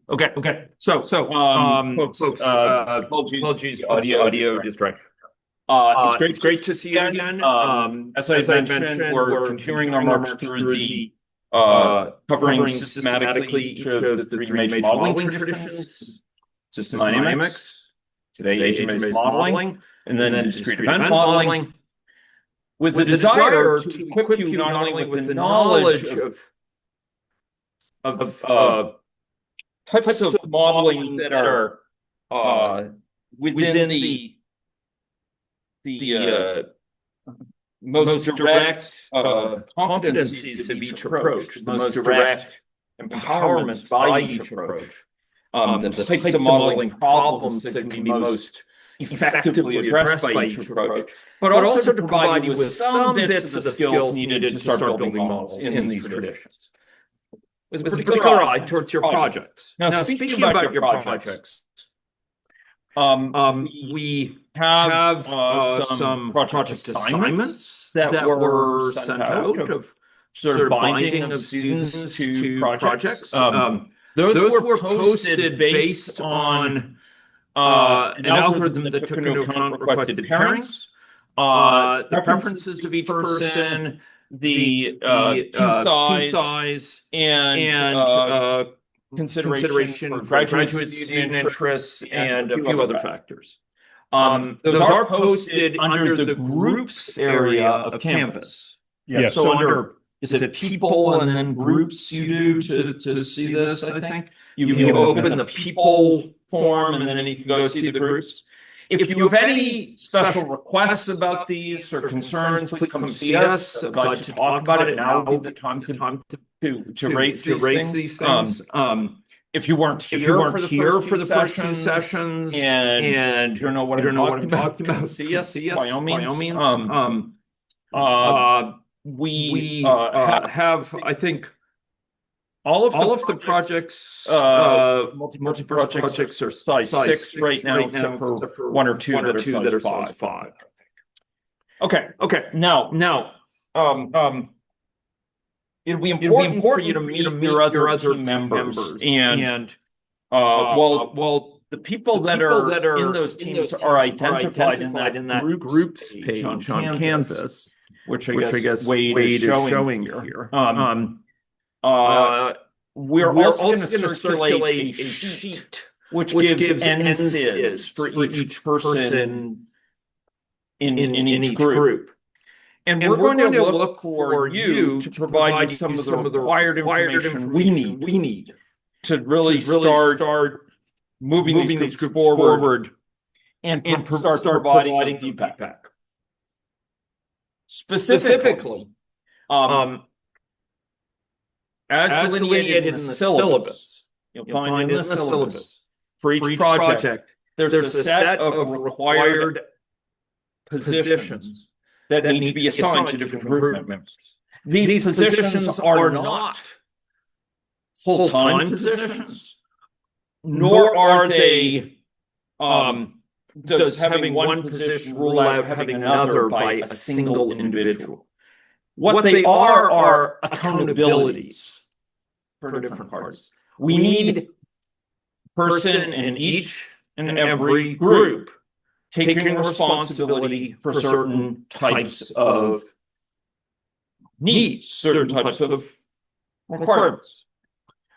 Okay. Folks, apologies, audio distraction. It's great to see you again. As I mentioned, we're continuing our march through the covering systematically each of the three major modeling traditions: system dynamics, today agent-based modeling, and then discrete event modeling, with the desire to equip you not only with the knowledge of types of modeling that are within the most direct competencies of each approach, the most direct empowerments by each approach, the types of modeling problems that can be most effectively addressed by each approach, but also to provide you with some bits of the skills needed to start building models in these traditions, with a particular eye towards your projects. Now, speaking about your projects, we have some project assignments that were sent out of sort of binding of students to projects. Those were posted based on an algorithm that took into account requested pairings, the preferences of each person, the team size, and consideration for graduate student interests, and a few other factors. Those are posted under the groups area of Canvas. Yeah. So under, is it people and then groups you do to see this, I think? You open the people form and then you can go see the groups. If you have any special requests about these or concerns, please come see us. I'd like to talk about it. Now would be the time to raise these things. If you weren't here for the first few sessions and you don't know what I'm talking about, see us by all means. We have, I think, all of the projects, multi-projects are size 6 right now, except for one or two that are size 5. Okay. Now, it'll be important for you to meet your other team members, and well, the people that are in those teams are identified in that groups page on Canvas, which I guess Wade is showing here. We're also going to circulate a sheet which gives NSIDs for each person in each group. And we're going to look for you to provide some of the required information we need to really start moving these groups forward and start providing feedback. Specifically, as delineated in the syllabus, you'll find in the syllabus, for each project, there's a set of required positions that need to be assigned to different group members. These positions are not full-time positions, nor are they, does having one position rule out having another by a single individual. What they are accountabilities for different parts. We need a person in each and every group taking responsibility for certain types of needs, certain types of requirements.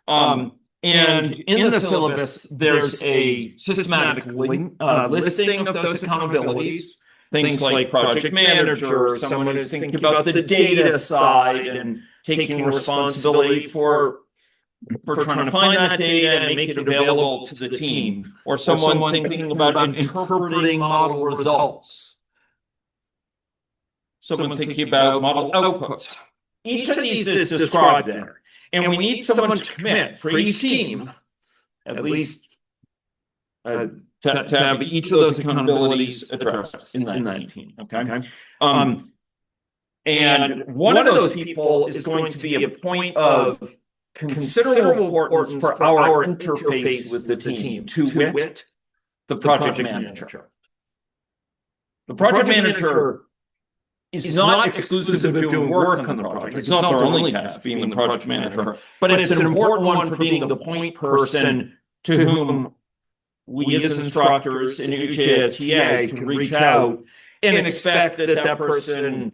And in the syllabus, there's a systematic listing of those accountabilities. Things like project manager, someone who's thinking about the data side and taking responsibility for trying to find that data and make it available to the team, or someone thinking about interpreting model results, someone thinking about model outputs. Each of these is described there, and we need someone to commit for each team, at least to have each of those accountabilities addressed in that team. Okay. And one of those people is going to be a point of considerable importance for our interface with the team, to wit, the project manager. The project manager is not exclusive of doing work on the project. It's not their only task being the project manager, but it's an important one for being the point person to whom we as instructors in UJSTA can reach out and expect that that person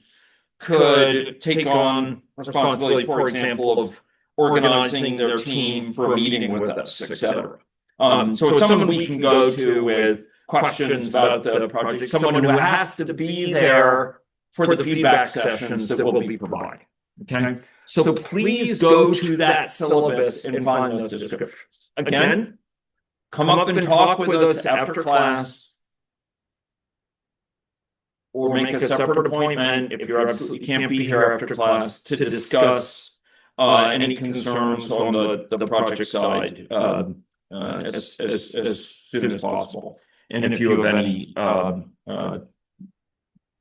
could take on responsibility, for example, of organizing their team for a meeting with us, etc. So it's someone we can go to with questions about the project, someone who has to be there for the feedback sessions that we'll be providing. Okay, so please go to that syllabus and find those descriptions. Again, come up and talk with us after class, or make a separate appointment if you absolutely can't be here after class to discuss any concerns on the project side as soon as possible. And if you have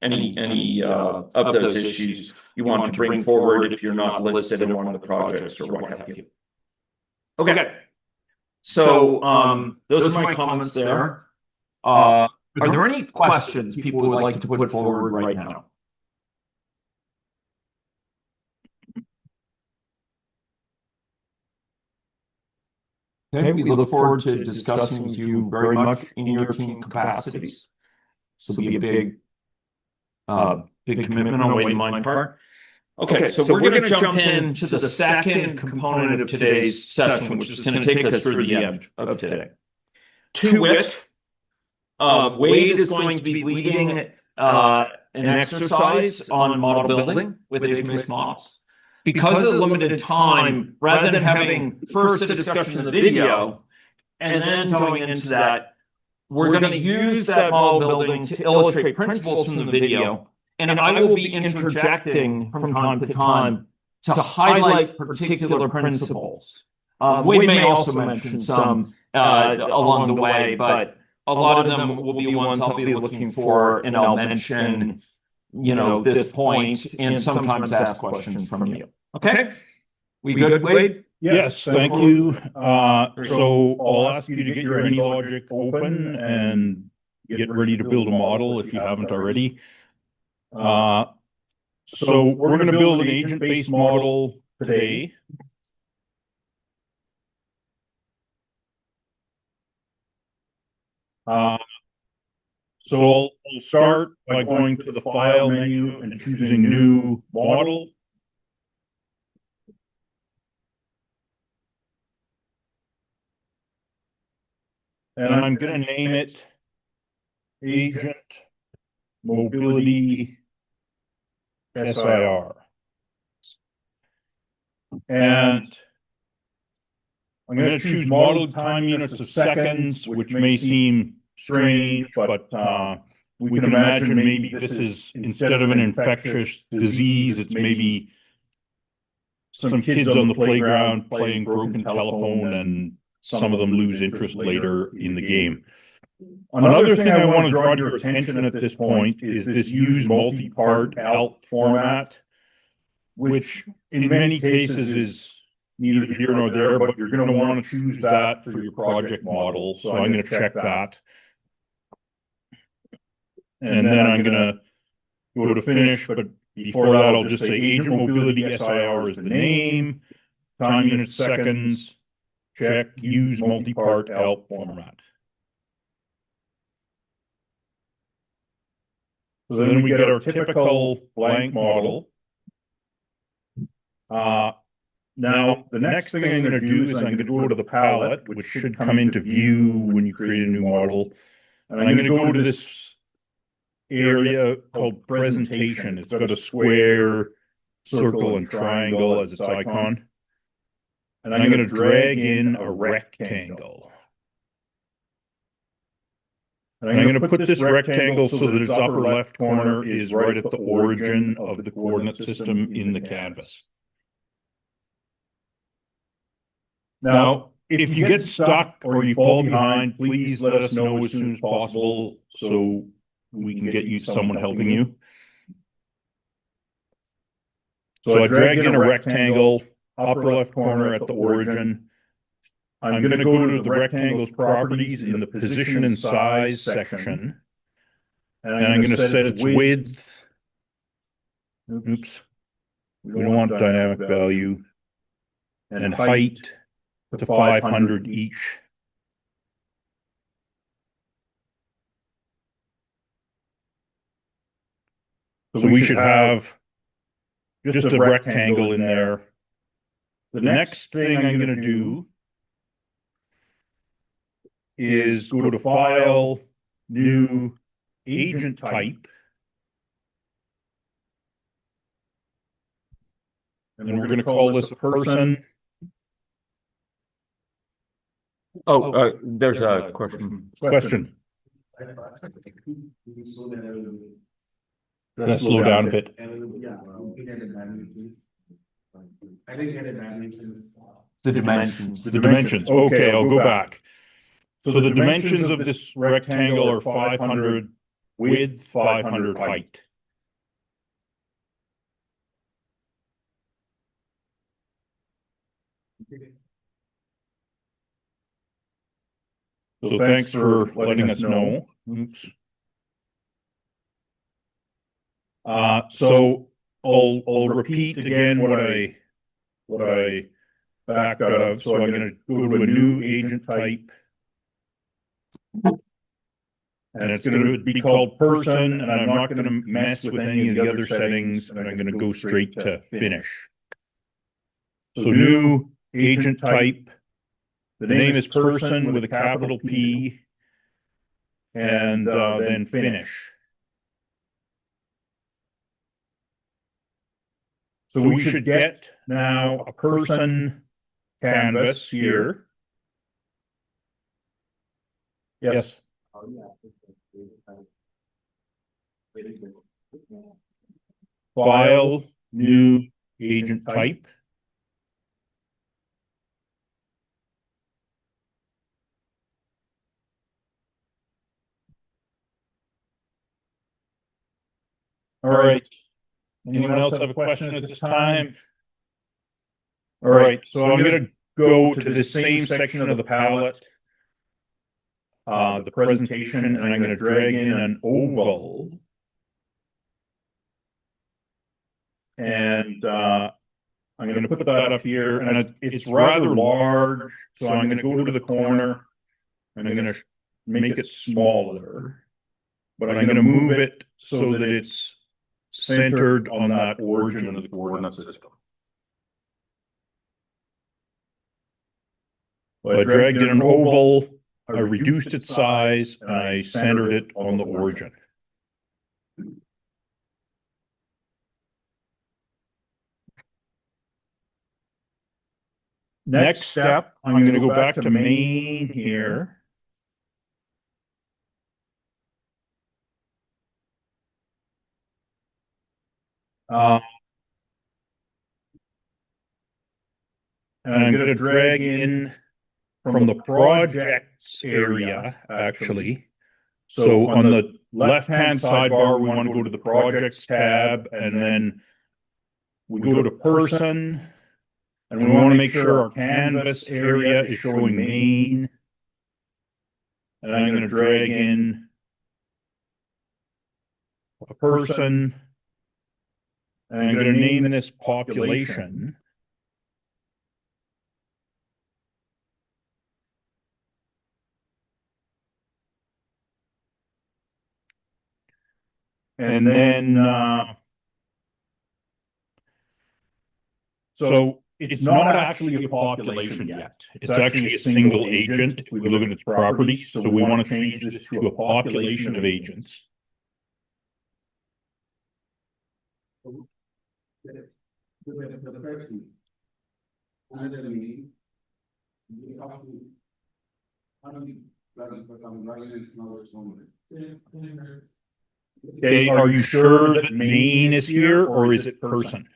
any of those issues you want to bring forward if you're not listed in one of the projects or what have you. Okay. So those are my comments there. Are there any questions people would like to put forward right now? Okay, we look forward to discussing with you very much in your team capacities. So it'll be a big commitment on Wade and my part. Okay, so we're going to jump into the second component of today's session, which is going to take us through the end of today. To wit, Wade is going to be leading an exercise on model building with HMAS models. Because of limited time, rather than having first a discussion in the video and then going into that, we're going to use that model building to illustrate principles from the video. And I will be interjecting from time to time to highlight particular principles. Wade may also mention some along the way, but a lot of them will be ones I'll be looking for, and I'll mention, this point, and sometimes ask questions from you. Okay? We good, Wade? Yes, thank you. So I'll ask you to get your AnyLogic open and get ready to build a model if you haven't already. So we're going to build an agent-based model today. So I'll start by going to the File menu and choosing New Model. And I'm going to name it Agent Mobility SIR. And I'm going to choose model time units of seconds, which may seem strange, but we can imagine maybe this is, instead of an infectious disease, it's maybe some kids on the playground playing broken telephone, and some of them lose interest later in the game. Another thing I want to draw to your attention at this point is this use multi-part ALP format, which in many cases is neither here nor there, but you're going to want to choose that for your project model. So I'm going to check that. And then I'm going to go to finish, but before that, I'll just say Agent Mobility SIR is the name, time units seconds, check, use multi-part ALP format. So then we get our typical blank model. Now, the next thing I'm going to do is I'm going to go to the palette, which should come into view when you create a new model. And I'm going to go to this area called Presentation. It's got a square, circle, and triangle as its icon. And I'm going to drag in a rectangle. And I'm going to put this rectangle so that its upper left corner is right at the origin of the coordinate system in the canvas. Now, if you get stuck or you fall behind, please let us know as soon as possible so we can get you someone helping you. So I drag in a rectangle, upper left corner at the origin. I'm going to go to the rectangle's properties in the position and size section. And I'm going to set its width. Oops. We don't want dynamic value. And height to 500 each. So we should have just a rectangle in there. The next thing I'm going to do is go to File, New, Agent Type. And we're going to call this a person. There's a question. Question. Let's slow down a bit. The dimensions. The dimensions. Okay, I'll go back. So the dimensions of this rectangle are 500 width, 500 height. So thanks for letting us know. Oops. So I'll repeat again what I backed out of. So I'm going to go to a new agent type. And it's going to be called person, and I'm not going to mess with any of the other settings, and I'm going to go straight to finish. So new agent type. The name is person with a capital P, and then finish. So we should get now a person canvas here. Yes. File, new agent type. All right. Anyone else have a question at this time? All right. So I'm going to go to the same section of the palette, the presentation, and I'm going to drag in an oval. And I'm going to put that up here, and it's rather large, so I'm going to go to the corner, and I'm going to make it smaller, but I'm going to move it so that it's centered on that origin of the coordinate system. So I dragged in an oval, I reduced its size, and I centered it on the origin. Next step, I'm going to go back to main here. And I'm going to drag in from the projects area, actually. So on the left-hand sidebar, we want to go to the projects tab, and then we go to person, and we want to make sure our canvas area is showing main. And I'm going to drag in a person, and I'm going to name this population. And then, so it's not actually a population yet. It's actually a single agent if we look at its properties. So we want to change this to a population of agents. Okay, are you sure that main is here, or is it person?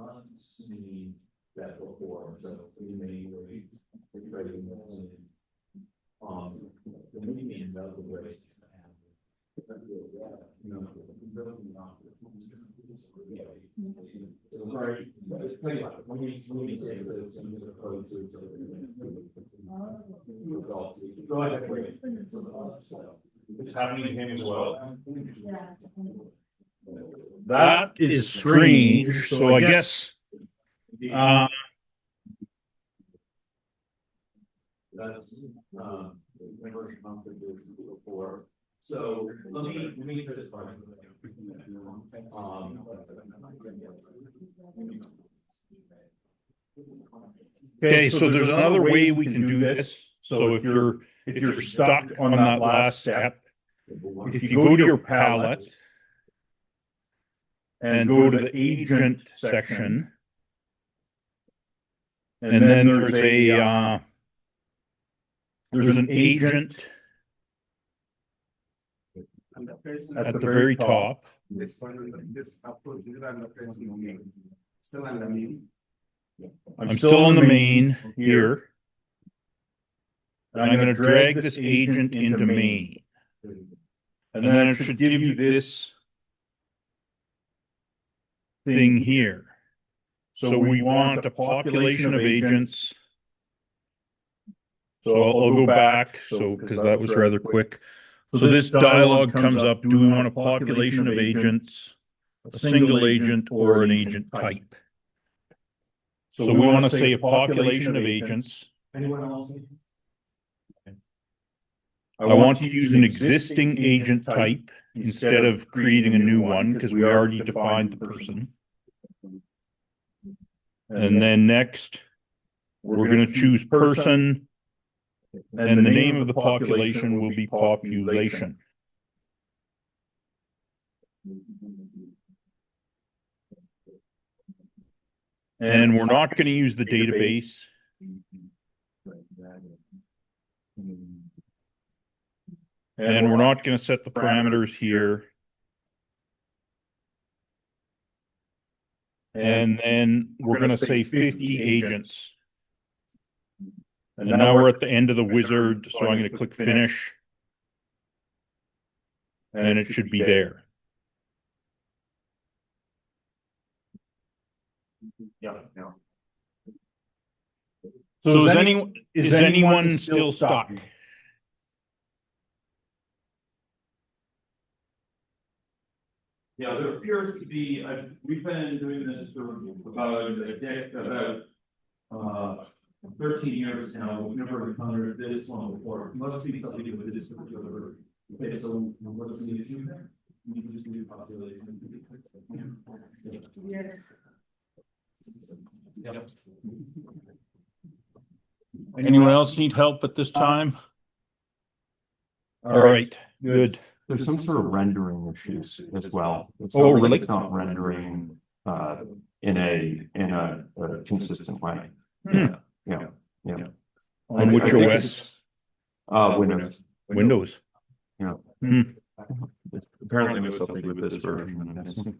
not seen that before, so we may be ready. The median of the way. It's happening to him as well. That is strange. So I guess that's before. So let me try this part. Okay, so there's another way we can do this. So if you're stuck on that last step, if you go to your palette and go to the agent section, and then there's an agent at the very top. I'm still on the main here. And I'm going to drag this agent into main. And then it should give you this thing here. So we want a population of agents. So I'll go back, because that was rather quick. So this dialog comes up, do we want a population of agents, a single agent, or an agent type? So we want to say a population of agents. Anyone else? I want to use an existing agent type instead of creating a new one, because we already defined the person. And then next, we're going to choose person, and the name of the population will be population. And we're not going to use the database. And we're not going to set the parameters here. And then we're going to say 50 agents. And now we're at the end of the wizard, so I'm going to click finish. And it should be there. Yeah. So is anyone still stuck? Yeah, there appears to be. We've been doing this for about 13 years now. We've never encountered this one before. It must be something with this particular. Okay, so what's the issue there? We just need population. Yep. Anyone else need help at this time? All right, good. There's some sort of rendering issues as well. It's really? It's not rendering in a consistent way. Hmm. Yeah. On which OS? Windows. Windows. Yeah. Hmm. Apparently there's something with this version.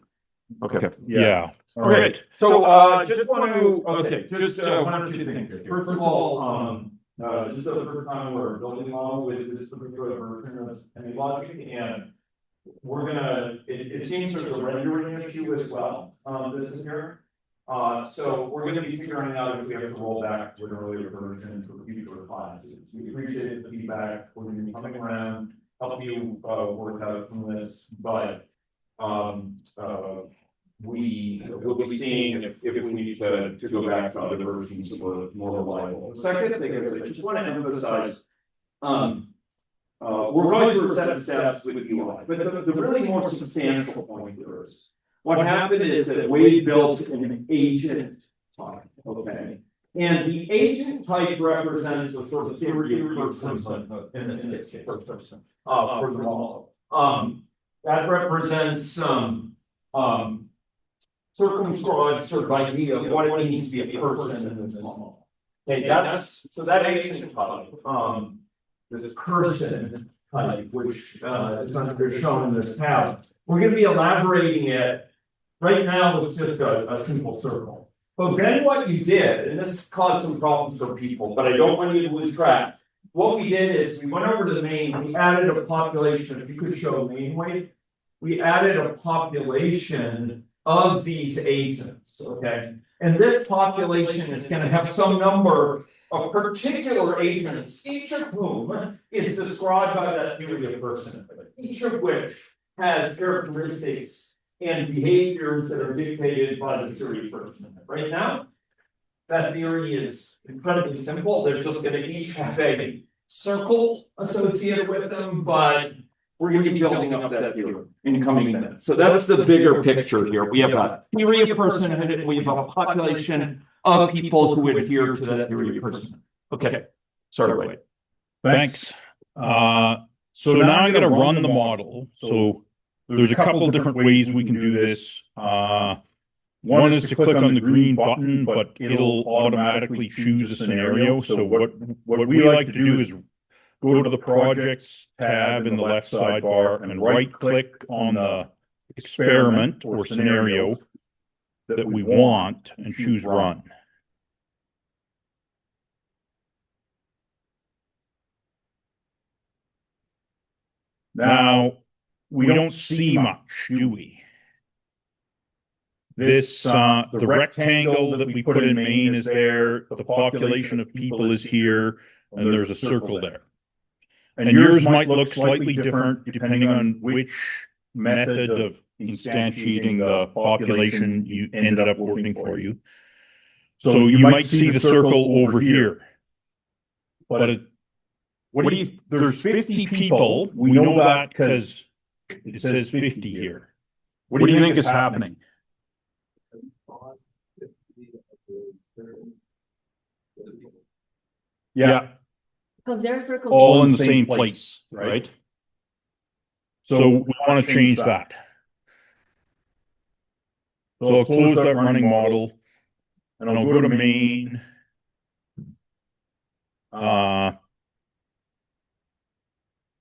Okay. Yeah. All right. So just want to one or two things. First of all, this is the first time we're building along with this particular version of AnyLogic, and we're gonna. It seems there's a rendering issue as well that's in here. So we're going to be figuring out if we have to roll back to an earlier version for future classes. We appreciate the feedback. We're going to be coming around, help you work out from this, but we will be seeing if we need to go back to other versions that were more reliable. The second thing is I just want to emphasize, we're going through a set of steps with UI, but the really more substantial point here is what happened is that Wade built an agent type, okay? And the agent type represents a sort of theory of person, in this case, person, for the model. That represents some circumscribed sort of idea of what it means to be a person in this model. Okay, so that agent type, this person type, which is shown in this tab, we're going to be elaborating it Right now, it's just a simple circle. But then what you did, and this caused some problems for people, but I don't want you to lose track. What we did is we went over to the main, we added a population, if you could show main weight, we added a population of these agents, okay? And this population is going to have some number of particular agents, each of whom is described by that theory of personhood, each of which has characteristics and behaviors that are dictated by the theory of personhood. Right now, that theory is incredibly simple. They're just going to each have a circle associated with them, but we're going to be building up that theory in coming minutes. So that's the bigger picture here. We have a theory of personhood. We have a population of people who adhere to that theory of personhood. Okay. Sorry, wait. Thanks. So now I'm going to run the model. So there's a couple different ways we can do this. One is to click on the green button, but it'll automatically choose a scenario. So what we like to do is go to the Projects tab in the left sidebar and right-click on the experiment or scenario that we want and choose Run. Now, we don't see much, do we? This, the rectangle that we put in main is there, the population of people is here, and there's a circle there. And yours might look slightly different depending on which method of instantiating the population you ended up working for you. So you might see the circle over here. But there's 50 people. We know that because it says 50 here. What do you think is happening? Yeah. Because they're circles All in the same place, right? So we want to change that. So I'll close that running model and I'll go to main.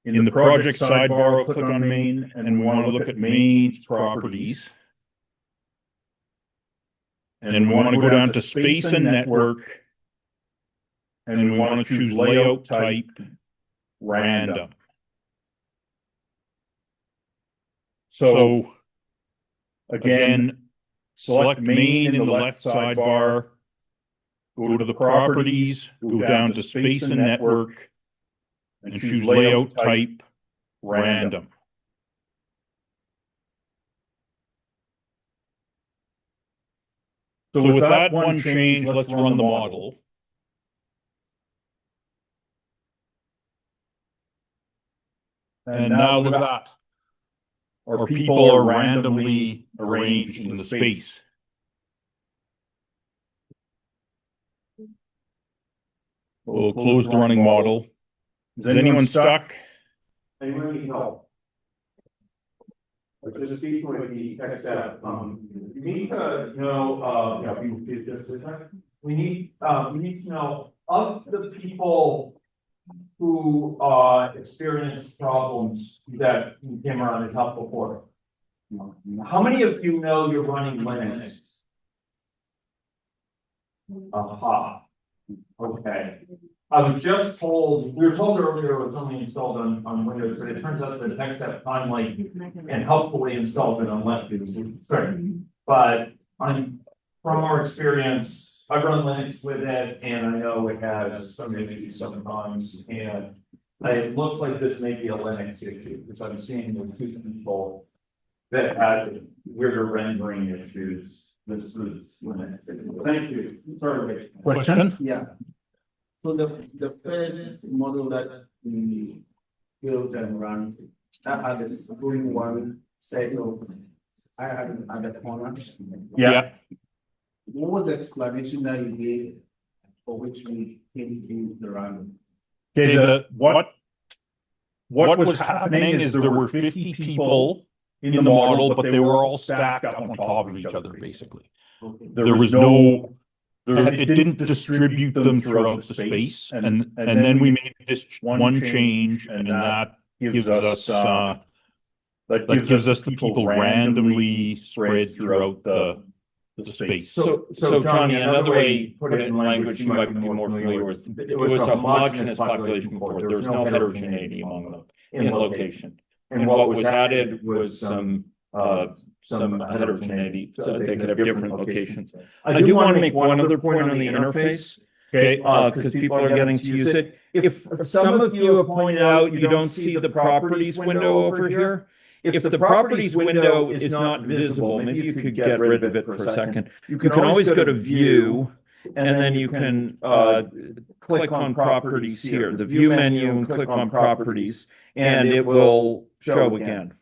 In the project sidebar, I'll click on main and we want to look at main's properties. And we want to go down to space and network. And we want to choose layout type random. So again, select main in the left sidebar, go to the properties, go down to space and network, and choose layout type random. So with that one change, let's run the model. And now look at that. Our people are randomly arranged in the space. We'll close the running model. Is anyone stuck? Anyone need help? I was just speaking with the tech staff. You need to know, we need to know of the people who experienced problems that came around and helped before. How many of you know you're running Linux? Aha. Okay. I was just told, we were told earlier it was only installed on Windows, but it turns out that the tech staff finally and helpfully installed it on Linux, which is great. But from our experience, I run Linux with it, and I know it has some issues sometimes, and it looks like this may be a Linux issue, because I'm seeing the two people that had weirder rendering issues. This was Linux. Thank you. Sorry. Question? Yeah. So the first model that we built and ran, that had this going one set of I had at the corner. Yeah. What was the explanation that you gave for which we came to do the run? Okay, what was happening is there were 50 people in the model, but they were all stacked up on top of each other, basically. Okay. There was no, it didn't distribute them throughout the space. And then we made this one change, and that gives us that gives us the people randomly spread throughout the space. So Johnny, another way to put it in language you might be more familiar with, it was a homogeneous population before. There was no heterogeneity among them in location. And what was added was some heterogeneity, so that they could have different locations. I do want to make one other point on the interface. Okay, Because people are getting to use it. If some of you have pointed out you don't see the properties window over here, if the properties window is not visible, maybe you could get rid of it for a second. You can always go to view, and then you can click on properties here, the view menu, and click on properties, and it will show again.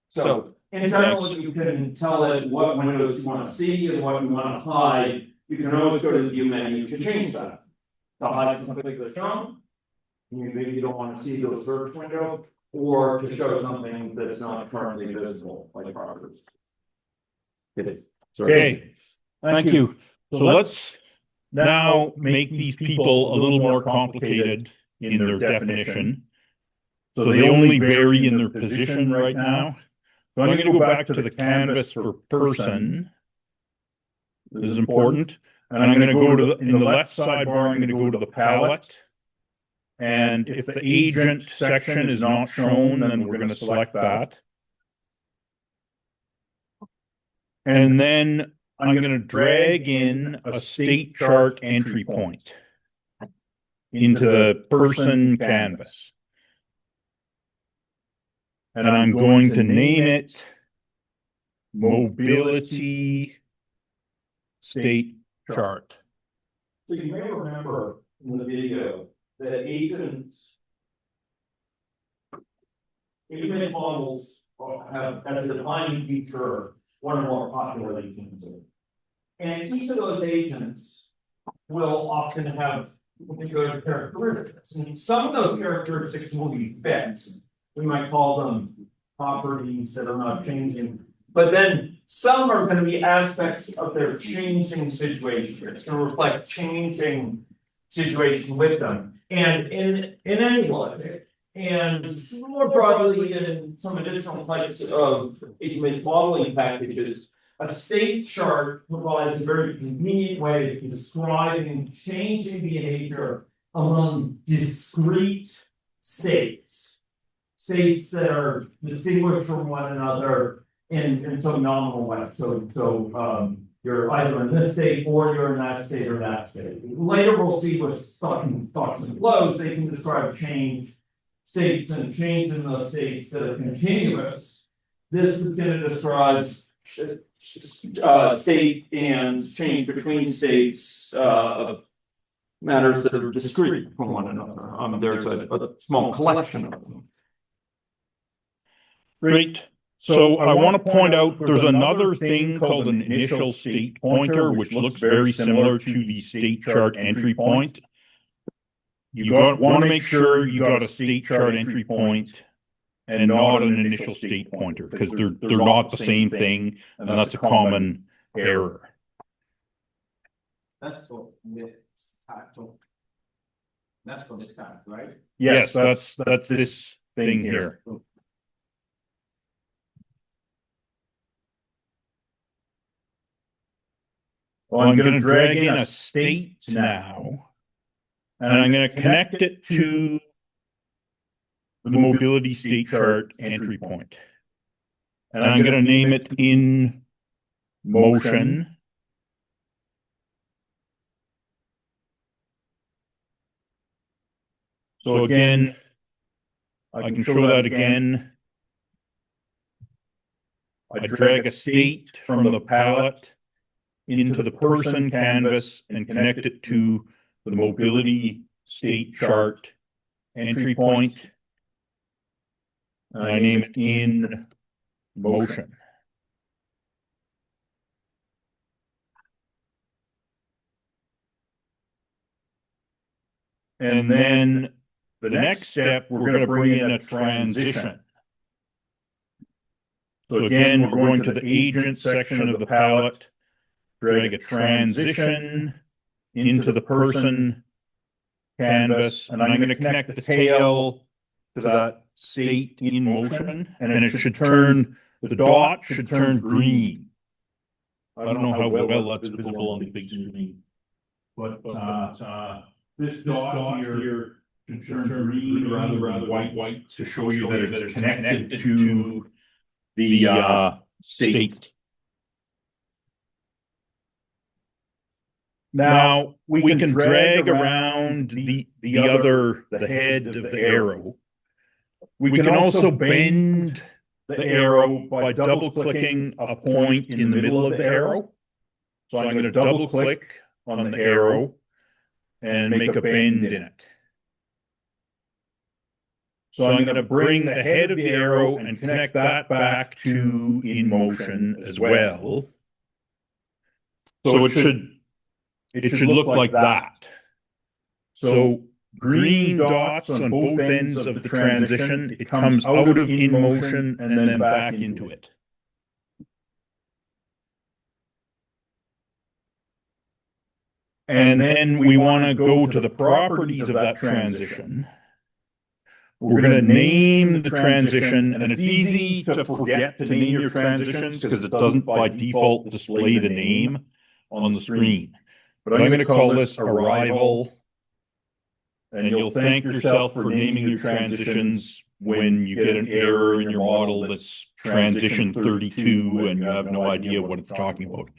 So in general, you can tell it what windows you want to see and what you want to hide. You can always go to the view menu to change that. To hide something that's shown, maybe you don't want to see the search window, or to show something that's not currently visible, like properties. okay, thank you. So let's now make these people a little more complicated in their definition. So they only vary in their position right now. So I'm going to go back to the canvas for person. This is important. And I'm going to go to in the left sidebar, I'm going to go to the palette. And if the agent section is not shown, then we're going to select that. And then I'm going to drag in a state chart entry point into the person canvas. And I'm going to name it mobility state chart. So you may remember in the video that agent models have as a defining feature one or more populations. And each of those agents will often have particular characteristics. And some of those characteristics will be fixed. We might call them properties that are not changing. But then some are going to be aspects of their changing situation. It's going to reflect changing situation with them. And in any logic, and more broadly in some additional types of agent-based modeling packages, a state chart provides a very convenient way of describing changing behavior among discrete states. States that are distinguished from one another in some nominal way. So you're either in this state or you're in that state or that state. Later we'll see with thoughts and flows, they can describe change states and change in those states that are continuous. This is going to describe state and change between states of matters that are discrete from one another. There's a small collection of them. Great. So I want to point out there's another thing called an initial state pointer, which looks very similar to the state chart entry point. You want to make sure you got a state chart entry point and not an initial state pointer, because they're not the same thing, and that's a common error. That's for that's for this kind, right? Yes, that's this thing here. Well, I'm going to drag in a state now, and I'm going to connect it to the mobility state chart entry point. And I'm going to name it in motion. So again, I can show that again. I drag a state from the palette into the person canvas and connect it to the mobility state chart entry point. And I name it in motion. And then the next step, we're going to bring in a transition. So again, we're going to the agent section of the palette, drag a transition into the person canvas, and I'm going to connect the tail to that state in motion, and it should turn, the dot should turn green. I don't know how well that's visible on the big screen. But this dot here should turn green rather than white to show you that it's connected to the state. Now we can drag around the head of the arrow. We can also bend the arrow by double clicking a point in the middle of the arrow. So I'm going to double click on the arrow and make a bend in it. So I'm going to bring the head of the arrow and connect that back to in motion as well. So it should look like that. So green dots on both ends of the transition, it comes out of in motion and then back into it. And then we want to go to the properties of that transition. We're going to name the transition, and it's easy to forget to name your transitions because it doesn't by default display the name on the screen. But I'm going to call this arrival, and you'll thank yourself for naming your transitions when you get an error in your model that's transition 32 and you have no idea what it's talking about.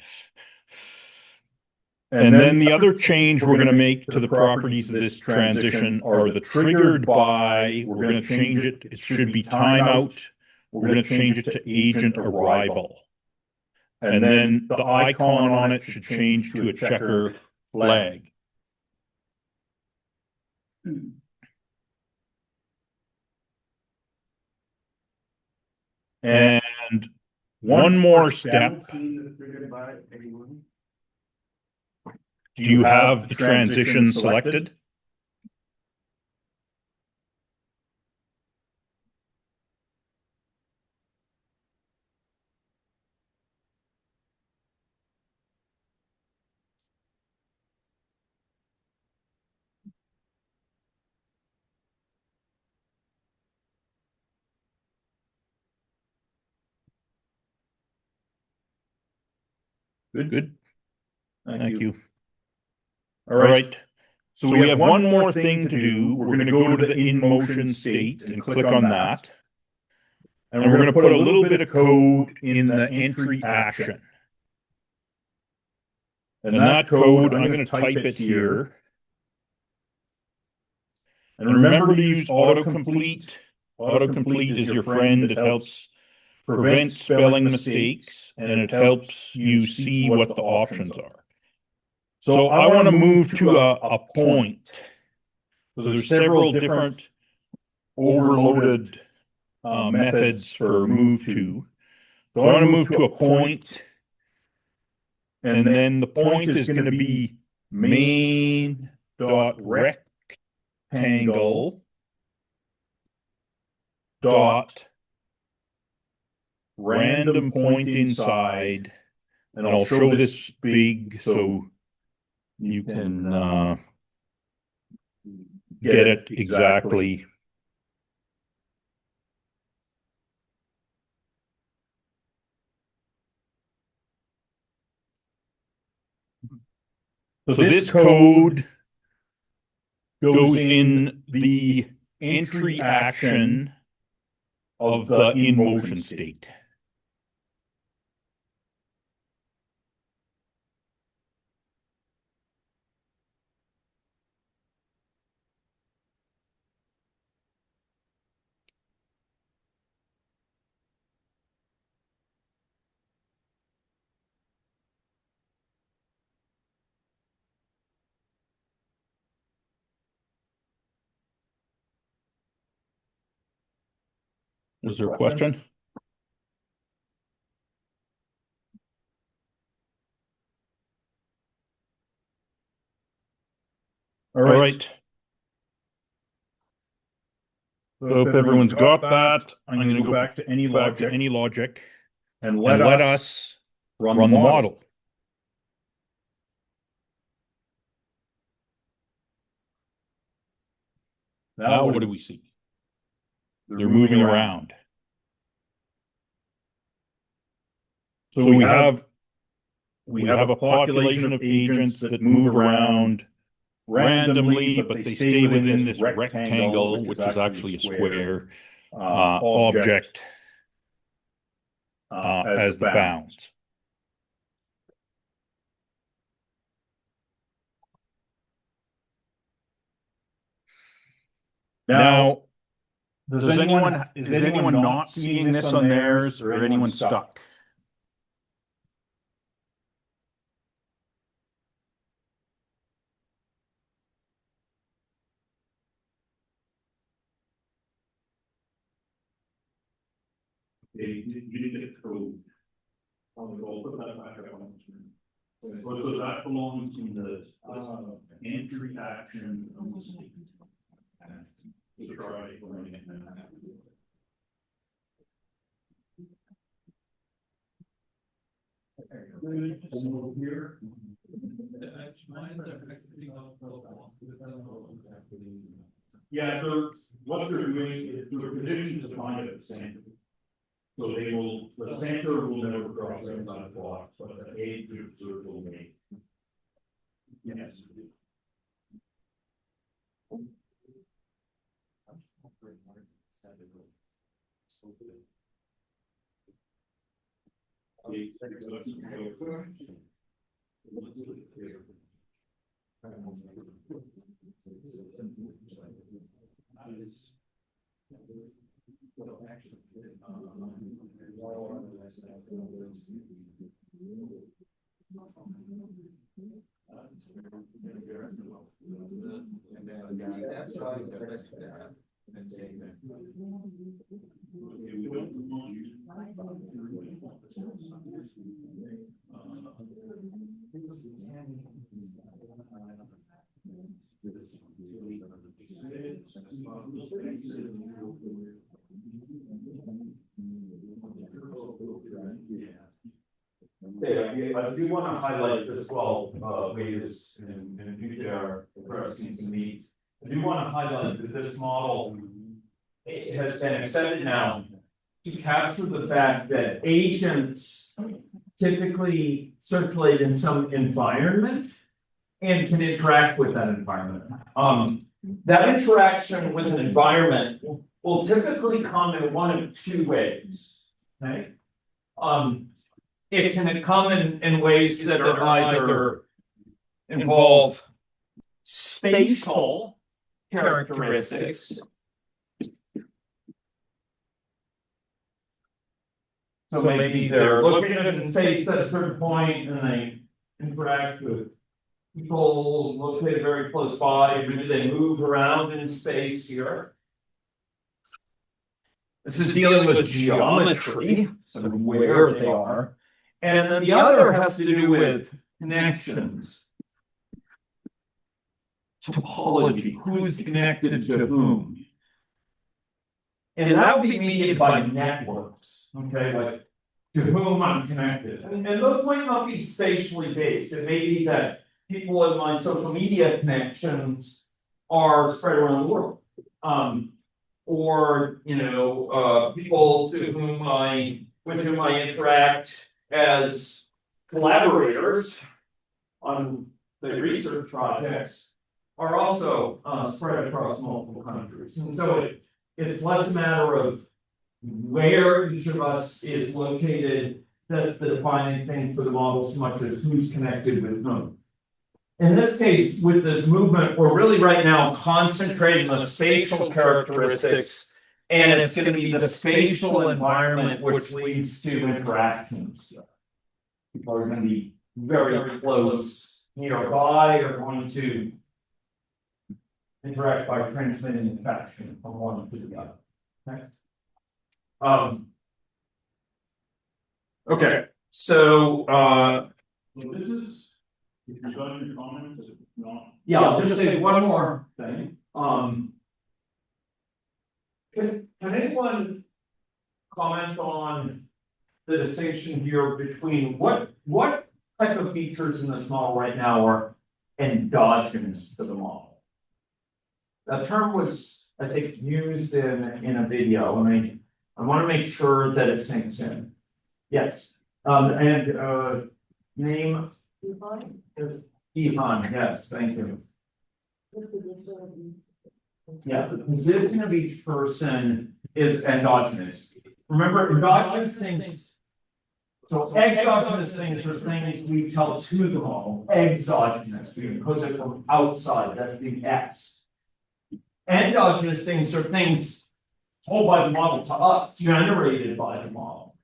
And then the other change we're going to make to the properties of this transition are the triggered by. We're going to change it. It should be timeout. We're going to change it to agent arrival. And then the icon on it should change to a checker flag. And one more step. Do you have the transition selected? Good. Thank you. All right. So we have one more thing to do. We're going to go to the in motion state and click on that. And we're going to put a little bit of code in the entry action. And that code, I'm going to type it here. And remember to use autocomplete. Autocomplete is your friend. It helps prevent spelling mistakes, and it helps you see what the options are. So I want to move to a point. So there's several different overloaded methods for move to. So I want to move to a point, and then the point is going to be main.rectangle dot random point inside, and I'll show this big so you can get it exactly. So this code goes in the entry action of the in motion state. Is there a question? All right. So if everyone's got that, I'm going to go back to any logic and let us run the model. Now what do we see? they're moving around. So we have a population of agents that move around randomly, but they stay within this rectangle, which is actually a square, object as the bounds. Now, is anyone not seeing this on theirs, or anyone stuck? You did the code on the goal, put that back up on the screen. So that belongs to the entry action. To try running it now. Here. Yeah, what they're doing is their positions defined at the center. So the center will never cross inside the block, but the edge of the circle may. Yes. I do want to highlight as well, ways in future progressing to meet. I do want to highlight that this model it has been extended now to capture the fact that agents typically circulate in some environment and can interact with that environment. That interaction with an environment will typically come in one of two ways. Okay. It can come in ways that are either involve spatial characteristics. So maybe they're located in space at a certain point and they interact with people located very close by. Maybe they move around in space here. This is dealing with geometry, sort of where they are. And then the other has to do with connections. Topology, who's connected to whom. And that would be mediated by networks, okay, like to whom I'm connected. And those might not be spatially based. It may be that people in my social media connections are spread around the world. Or, people with whom I interact as collaborators on the research projects are also spread across multiple countries. And so it's less a matter of where each of us is located. That's the defining thing for the model so much as who's connected with whom. In this case, with this movement, we're really right now concentrating on spatial characteristics, and it's going to be the spatial environment which leads to interactions. People are going to be very close nearby, are going to interact by transmitting infection from one to the other. Okay, so this is. If you've got any comments, if not. Yeah, I'll just say one more thing. Can anyone comment on the distinction here between what type of features in this model right now are endogenous to the model? That term was I think, used in a video, and I want to make sure that it sinks in. Yes, name, Ivan, yes, thank you. Yeah, the position of each person is endogenous. Remember, endogenous things. So exogenous things are things we tell to the model. Exogenous, we impose it from outside, that's the S. Endogenous things are things told by the model to us, generated by the model.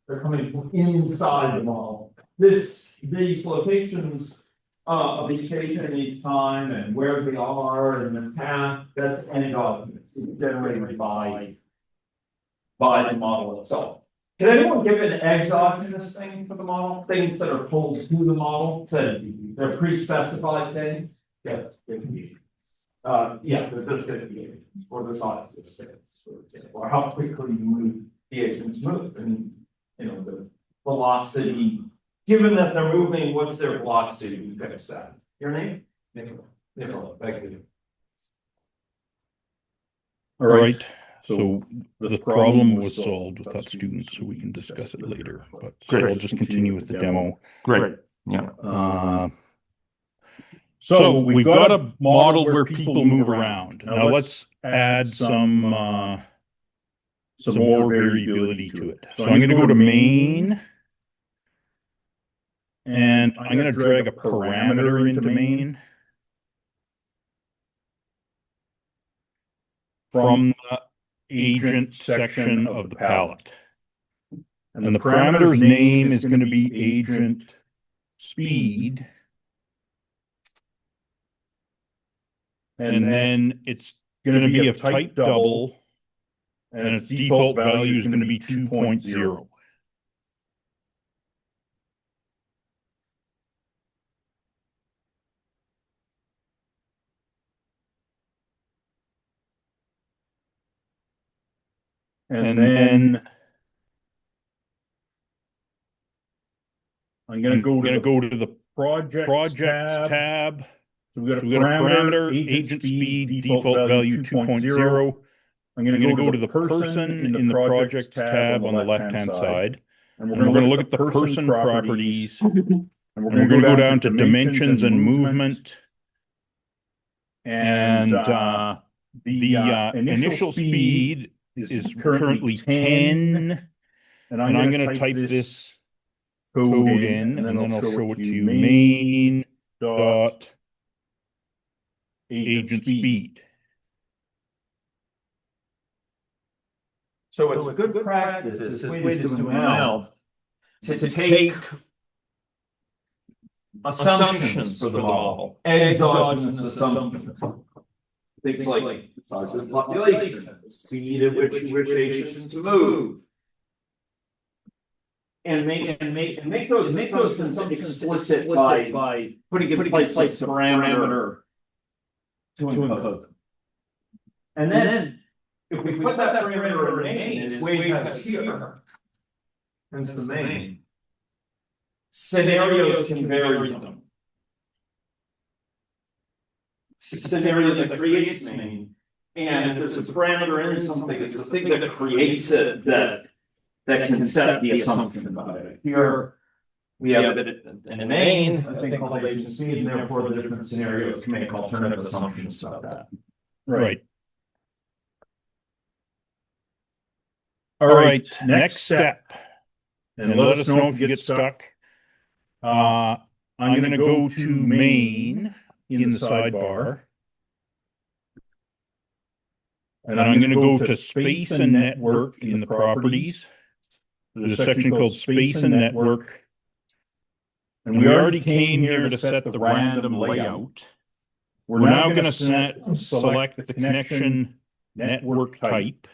They're coming from inside the model. These locations of vegetation each time and where they are and the path, that's endogenous, it's generated by the model itself. Can anyone give an exogenous thing for the model? Things that are told to the model, they're pre-specified things? Yes, they can be. Yeah, the 58, or the size of the space, for example, or how quickly you move the agents move, and the velocity. Given that they're moving, what's their velocity? You fix that. Your name? Nicola, thank you. All right. So the problem was solved with that student, so we can discuss it later. But so I'll just continue with the demo. Great. Yeah. So we've got a model where people move around. Now let's add some more variability to it. So I'm going to go to main, and I'm going to drag a parameter into main from the agent section of the palette. And the parameter's name is going to be agent speed. And then it's going to be a type double, and its default value is going to be 2.0. And then I'm going to go to the projects tab. So we got a parameter, agent speed, default value 2.0. I'm going to go to the person in the projects tab on the left-hand side. And we're going to look at the person properties. And we're going to go down to dimensions and movement. And the initial speed is currently 10. And I'm going to type this code in, and then I'll show it to you. Main dot agent speed. So it's a good practice, as we do now, to take assumptions for the model, exogenous assumptions. Things like size of the population, the speed at which agents move. And make those assumptions explicit by putting in place a parameter to encode them. And then if we put that parameter in main, it's way past here. Hence the main. Scenarios can vary them. Scenario that creates main, and if there's a parameter in something, it's the thing that creates it that can set the assumption about it. Here we have it in a main, I think called agent speed, and therefore the different scenarios can make alternative assumptions about that. Right. All right, next step. And let us know if you get stuck. I'm going to go to main in the sidebar. And I'm going to go to space and network in the properties. There's a section called space and network. And we already came here to set the random layout. We're now going to select the connection network type.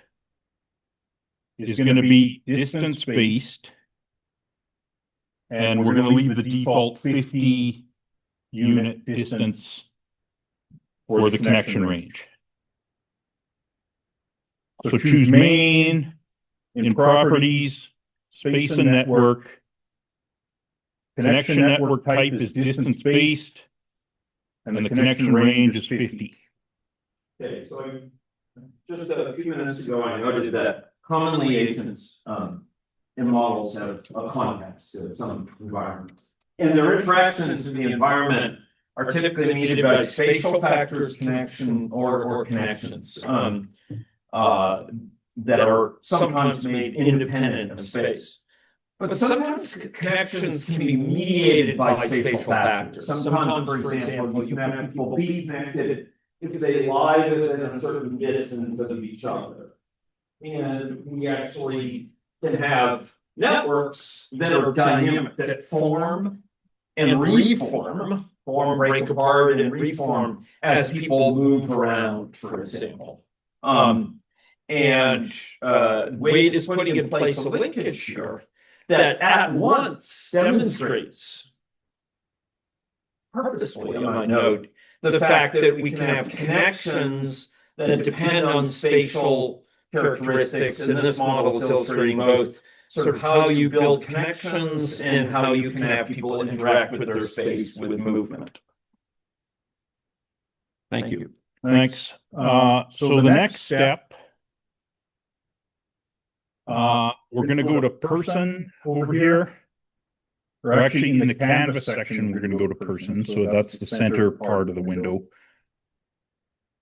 Is going to be distance based. And we're going to leave the default 50 unit distance for the connection range. So choose main, in properties, space and network. Connection network type is distance based, and the connection range is 50. Okay, so just a few minutes ago, I noted that commonly agents in models have a context of some environment. And their interactions with the environment are typically mediated by spatial factors, connection or connections that are sometimes made independent of space. But sometimes connections can be mediated by spatial factors. Sometimes, for example, you can have people be connected if they lie within a certain distance of each other. And we actually can have networks that are dynamic, that form and reform, form, break apart, and reform as people move around, for example. Wade is putting in place a linkage here that at once demonstrates, purposefully, I might note, the fact that we can have connections that depend on spatial characteristics, and this model is illustrating both sort of how you build connections and how you can have people interact with their space with movement. Thank you. Thanks. So the next step, we're going to go to person over here. Or actually in the canvas section, we're going to go to person. So that's the center part of the window.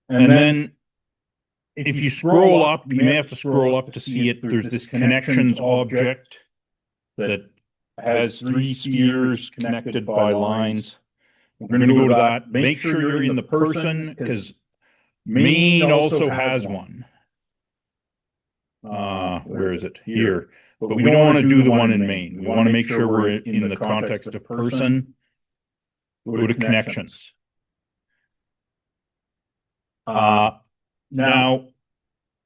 And then if you scroll up, you may have to scroll up to see it. There's this connections object that has 3 spheres connected by lines. We're going to go to that. Make sure you're in the person because main also has one. Where is it? Here. But we don't want to do the one in main. We want to make sure we're in the context of person. Go to connections. Now,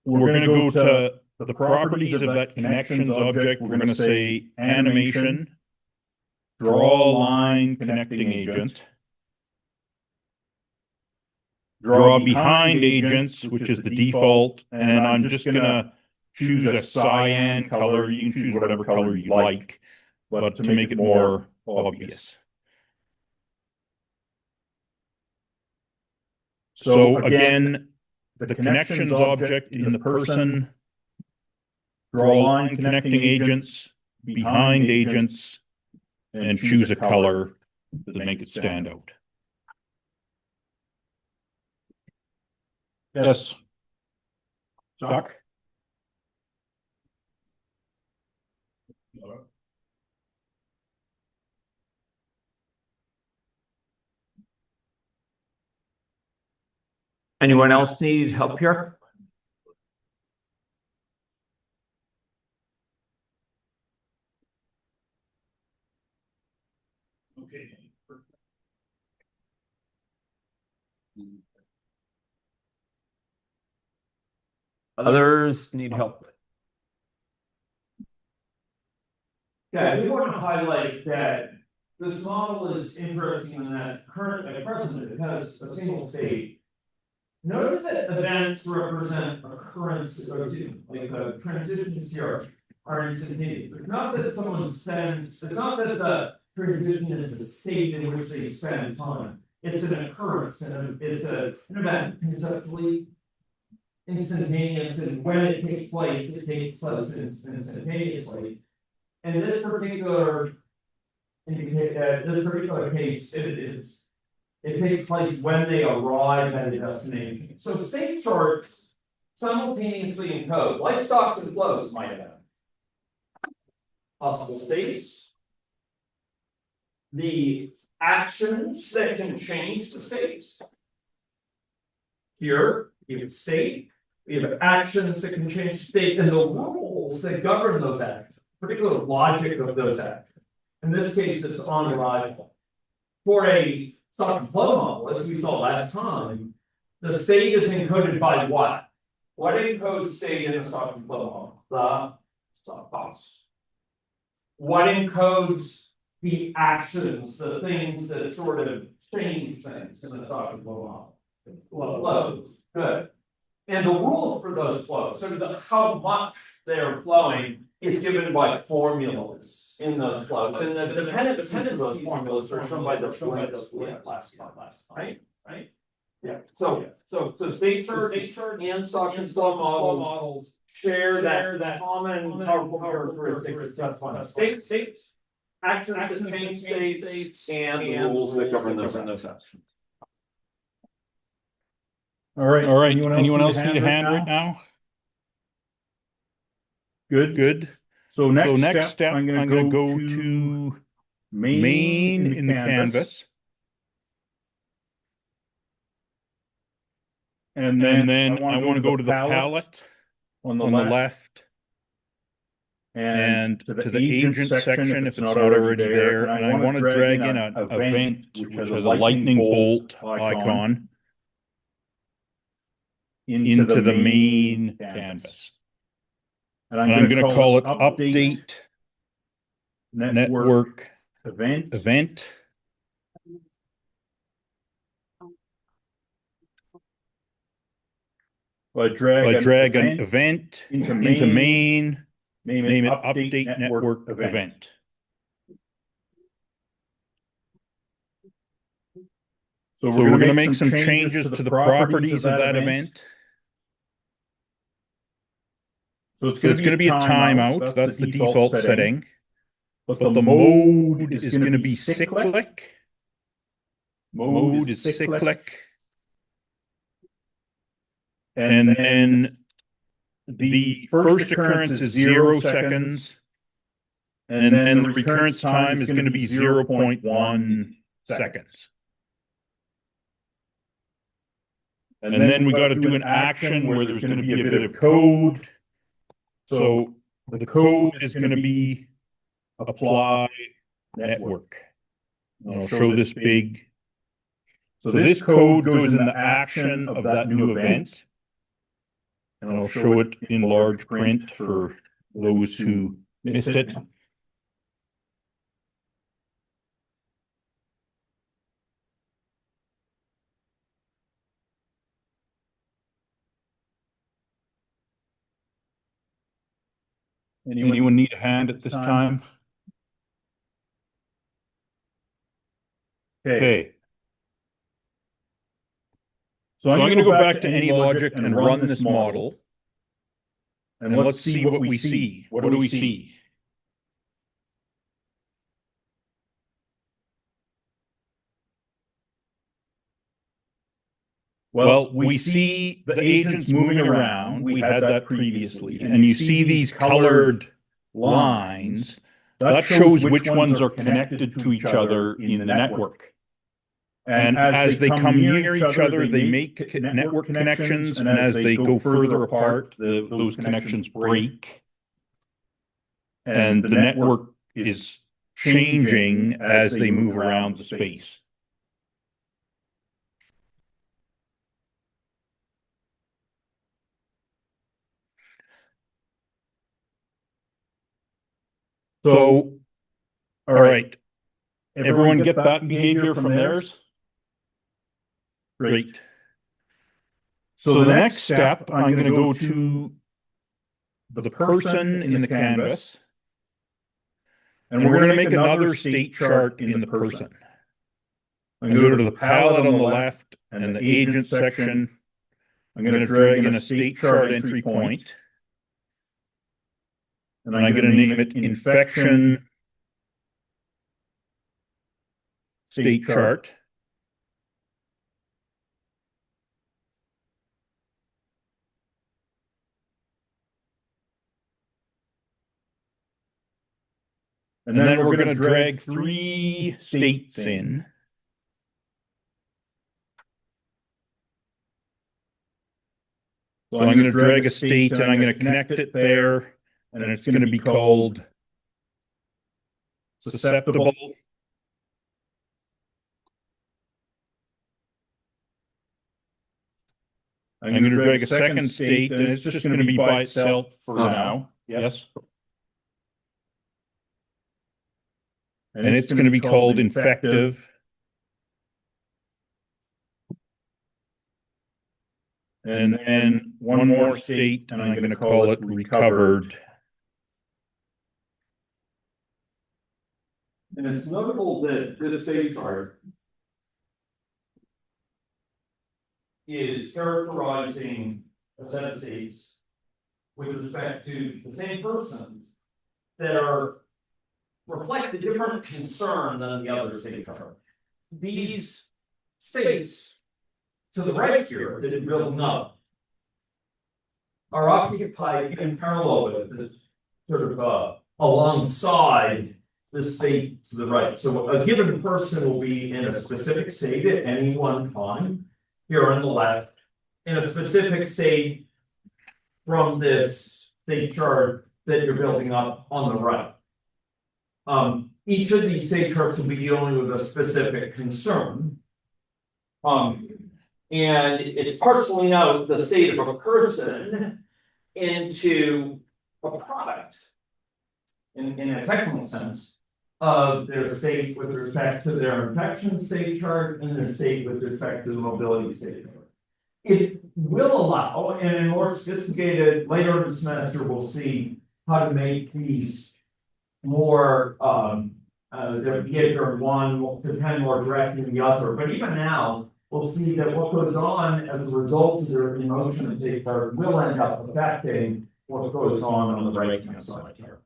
we're going to go to the properties of that connections object. We're going to say animation, draw line connecting agent, draw behind agents, which is the default, and I'm just going to choose a cyan color. You can choose whatever color you like, but to make it more obvious. So again, the connections object in the person, draw line connecting agents, behind agents, and choose a color to make it stand out. Yes. Chuck? Anyone else need help here? Okay. Others need help. Yeah, I do want to highlight that this model is interesting in that at present it has a single state. Notice that events represent occurrence, like the transitions here are instantaneous. It's not that someone spends, it's not that the transition is a state in which they spend time. It's an occurrence, and it's an event conceptually instantaneous, and when it takes place instantaneously. And this particular case, it takes place when they arrive at a destination. So state charts simultaneously encode, like stocks and flows might have, possible states, the actions that can change the states. Here, we have state, we have actions that can change the state, and the rules that govern those actions, particular logic of those actions. In this case, it's on arrival. For a stock and flow model, as we saw last time, the state is encoded by what? What encodes state in a stock and flow model? The stock box. What encodes the actions, the things that sort of change things in a stock and flow model? Flows. Good. And the rules for those flows, so how much they're flowing, is given by formulas in those flows. And the dependencies of those formulas are shown by the points last time, right? Yeah, so state church and stock and flow models share that common powerful characteristic of trust fund. States, actions that change states and the rules that govern those actions. All right. Anyone else need a hand right now? Good. So next step, I'm going to go to main in the canvas. And then I want to go to the palette on the left and to the agent section if it's not already there. And I want to drag in an event which has a lightning bolt icon into the main canvas. And I'm going to call it update network event. I drag an event into main, name it update network event. So we're going to make some changes to the properties of that event. So it's going to be a timeout. That's the default setting. But the mode is going to be cyclic. Mode is cyclic. And then the first occurrence is 0 seconds. And then the recurrence time is going to be 0.1 seconds. And then we got to do an action where there's going to be a bit of code. So the code is going to be apply network. And I'll show this big. So this code goes in the action of that new event. And I'll show it in large print for those who missed it. Anyone need a hand at this time? Okay. So I'm going to go back to AnyLogic and run this model. And let's see what we see. What do we see? Well, we see the agents moving around. We had that previously. And you see these colored lines. That shows which ones are connected to each other in the network. And as they come near each other, they make network connections. And as they go further apart, those connections break. And the network is changing as they move around the space. So, all right. Everyone get that behavior from theirs? Great. So the next step, I'm going to go to the person in the canvas. And we're going to make another state chart in the person. I'm going to go to the palette on the left and the agent section. I'm going to drag in a state chart entry point. And I'm going to name it infection state chart. And then we're going to drag 3 states in. So I'm going to drag a state and I'm going to connect it there. And it's going to be called susceptible. I'm going to drag a second state and it's just going to be by itself for now. Yes. And it's going to be called infective. And then one more state, and I'm going to call it recovered. And it's notable that this state chart is characterizing a set of states with respect to the same person that are reflect a different concern than the other state chart. These states to the right here that are building up are occupied in parallel with, sort of alongside the state to the right. So a given person will be in a specific state at any one time, here on the left, in a specific state from this state chart that you're building up on the right. Each of these state charts will be dealing with a specific concern. And it's parceling out the state of a person into a product, in a technical sense, of their state with respect to their infection state chart and their state with respect to the mobility state chart. It will allow, and in more sophisticated, later in the semester, we'll see how to make these more, their behavior in one will depend more directly than the other. But even now, we'll see that what goes on as a result of their emotion state chart will end up affecting what goes on the right-hand side here.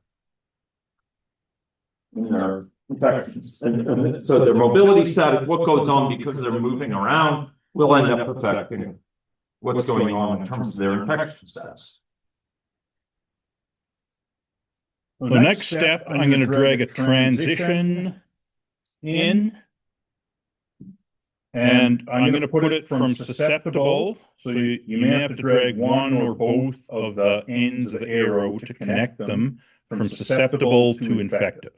In their infections. And so their mobility status, what goes on because they're moving around, will end up affecting what's going on in terms of their infection status. The next step, I'm going to drag a transition in. And I'm going to put it from susceptible. So you may have to drag one or both of the ends of the arrow to connect them from susceptible to infective.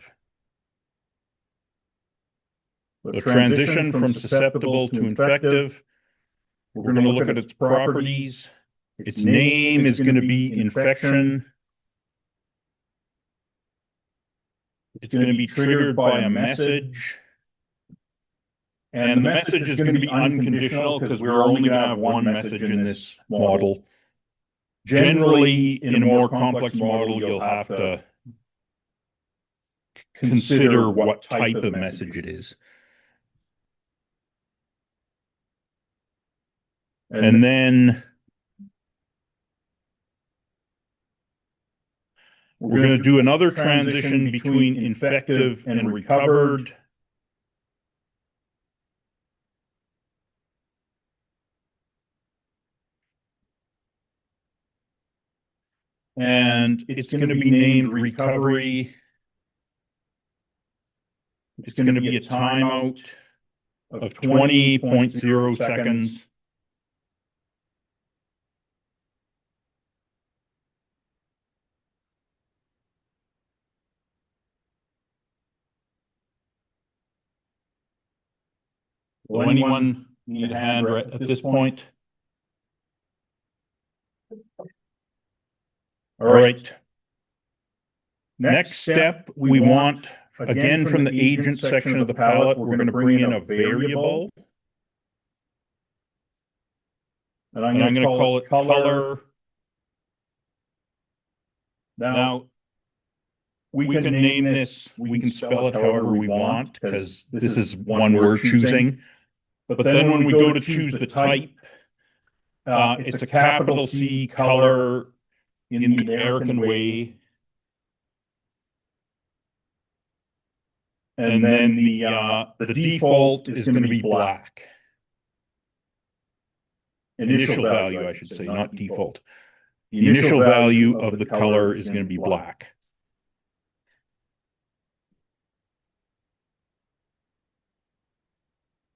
The transition from susceptible to infective, we're going to look at its properties. Its name is going to be infection. It's going to be triggered by a message. And the message is going to be unconditional because we're only going to have one message in this model. Generally, in a more complex model, you'll have to consider what type of message it is. And then we're going to do another transition between infective and recovered. And it's going to be named recovery. It's going to be a timeout of 20.0 seconds. Will anyone need a hand right at this point? All right. Next step, we want, again, from the agent section of the palette, we're going to bring in a variable. And I'm going to call it color. Now, we can name this, we can spell it however we want, because this is one we're choosing. But then when we go to choose the type, it's a capital C color in the American way. And then the default is going to be black. Initial value, I should say, not default. The initial value of the color is going to be black.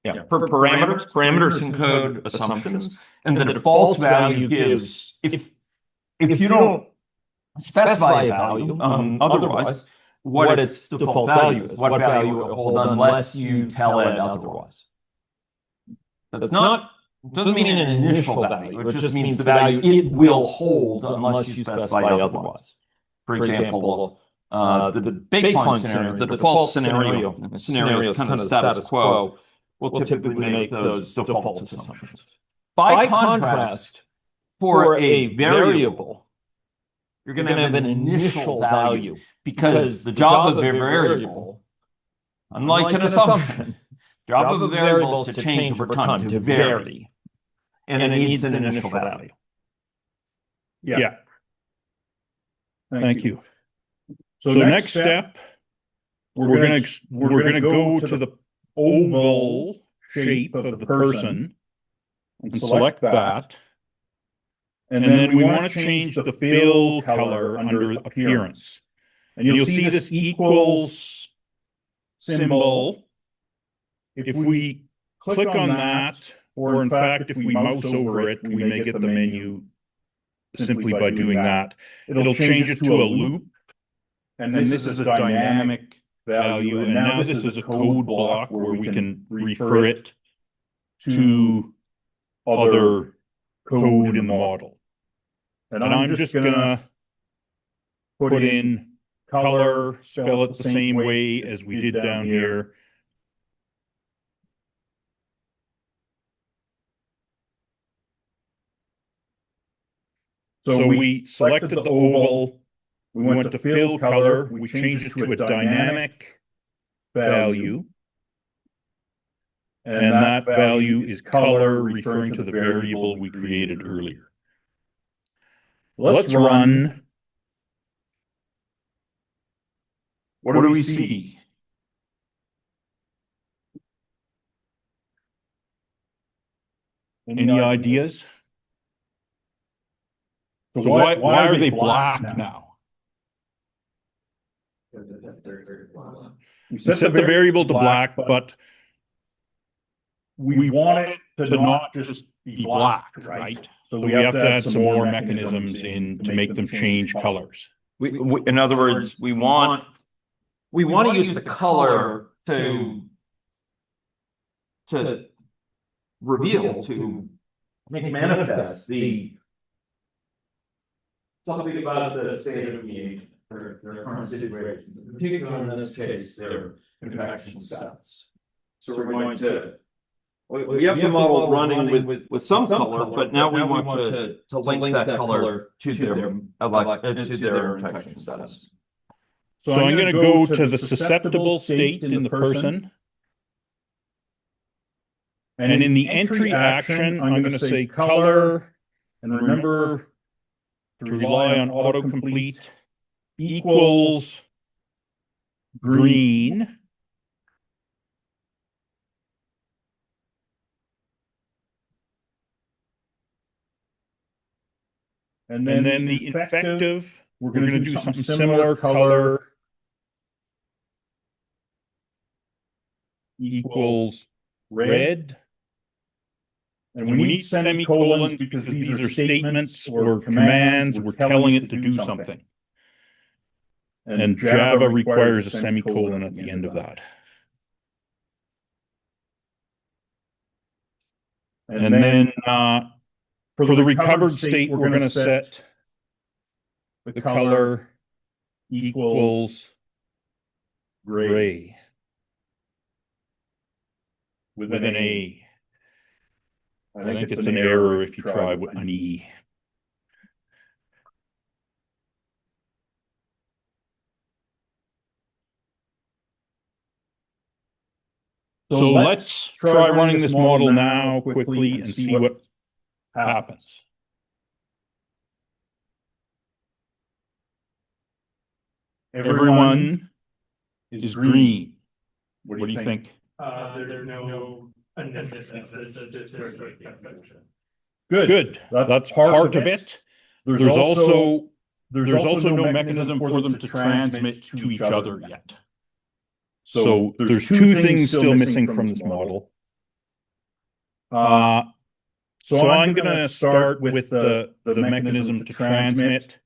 Yeah, for parameters encode assumptions, and the default value gives, if you don't specify a value, otherwise, what its default value is, what value it will hold unless you tell it otherwise. That's not, doesn't mean an initial value, it just means the value it will hold unless you specify otherwise. For example, the baseline scenario, the default scenario is kind of status quo. We'll typically make those default assumptions. By contrast, for a variable, you're going to have an initial value because the job of a variable, unlike an assumption, job of a variable is to change over time, to vary. and it needs an initial value. Yeah. Thank you. So next step, we're gonna go to the oval shape of the person and select that. And then we want to change the fill color under appearance. And you'll see this equals symbol. If we click on that, or in fact, if we mouse over it, we may get the menu simply by doing that. It'll change it to a loop. And this is a dynamic value. And now this is a code block where we can refer it to other code in the model. And I'm just gonna put in color, spell it the same way as we did down here. So we selected the oval, we went to fill color, we changed it to a dynamic value. And that value is color, referring to the variable we created earlier. Let's run. What do we see? Any ideas? So why are they black now? We set the variable to black, but we want it to not just be black, right? So we have to add some more mechanisms in to make them change colors. In other words, we want to use the color to reveal, to make manifest something about the state of the agent or their current situation. Particularly in this case, their infection status. So we're going to. We have the model running with some color, but now we want to link that color to their infection status. So I'm going to go to the susceptible state in the person. And in the entry action, I'm going to say color, and remember to rely on autocomplete, equals green. And then the infective, we're going to do something similar, color equals red. And we need semicolons because these are statements or commands. We're telling it to do something. And Java requires a semicolon at the end of that. And then for the recovered state, we're going to set the color equals gray with an A. I think it's an error if you try with an E. So let's try running this model now quickly and see what happens. Everyone is green. What do you think? There's no Good. That's part of it. There's also no mechanism for them to transmit to each other yet. So there's two things still missing from this model. So I'm going to start with the mechanism to transmit.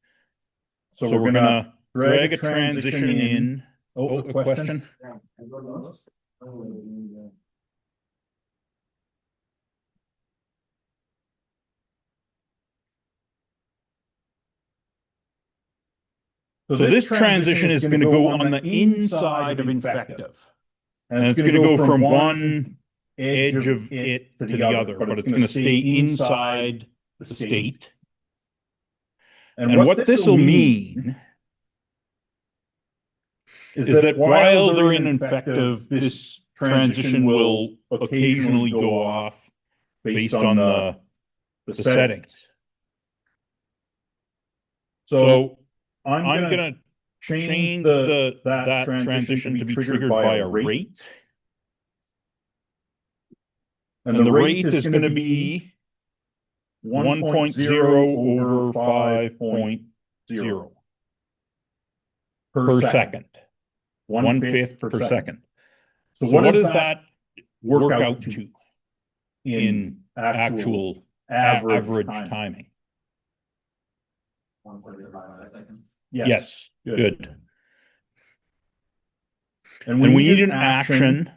So we're going to drag a transition in. Oh, a question? So this transition is going to go on the inside of infective. And it's going to go from one edge of it to the other, but it's going to stay inside the state. And what this will mean is that while they're in infective, this transition will occasionally go off based on the the settings. So I'm gonna change that transition to be triggered by a rate. And the rate is going to be 1.0 over 5.0 per second. 1/5 per second. So what does that work out to in actual average timing? 1.05 seconds. Yes, good. And we need an action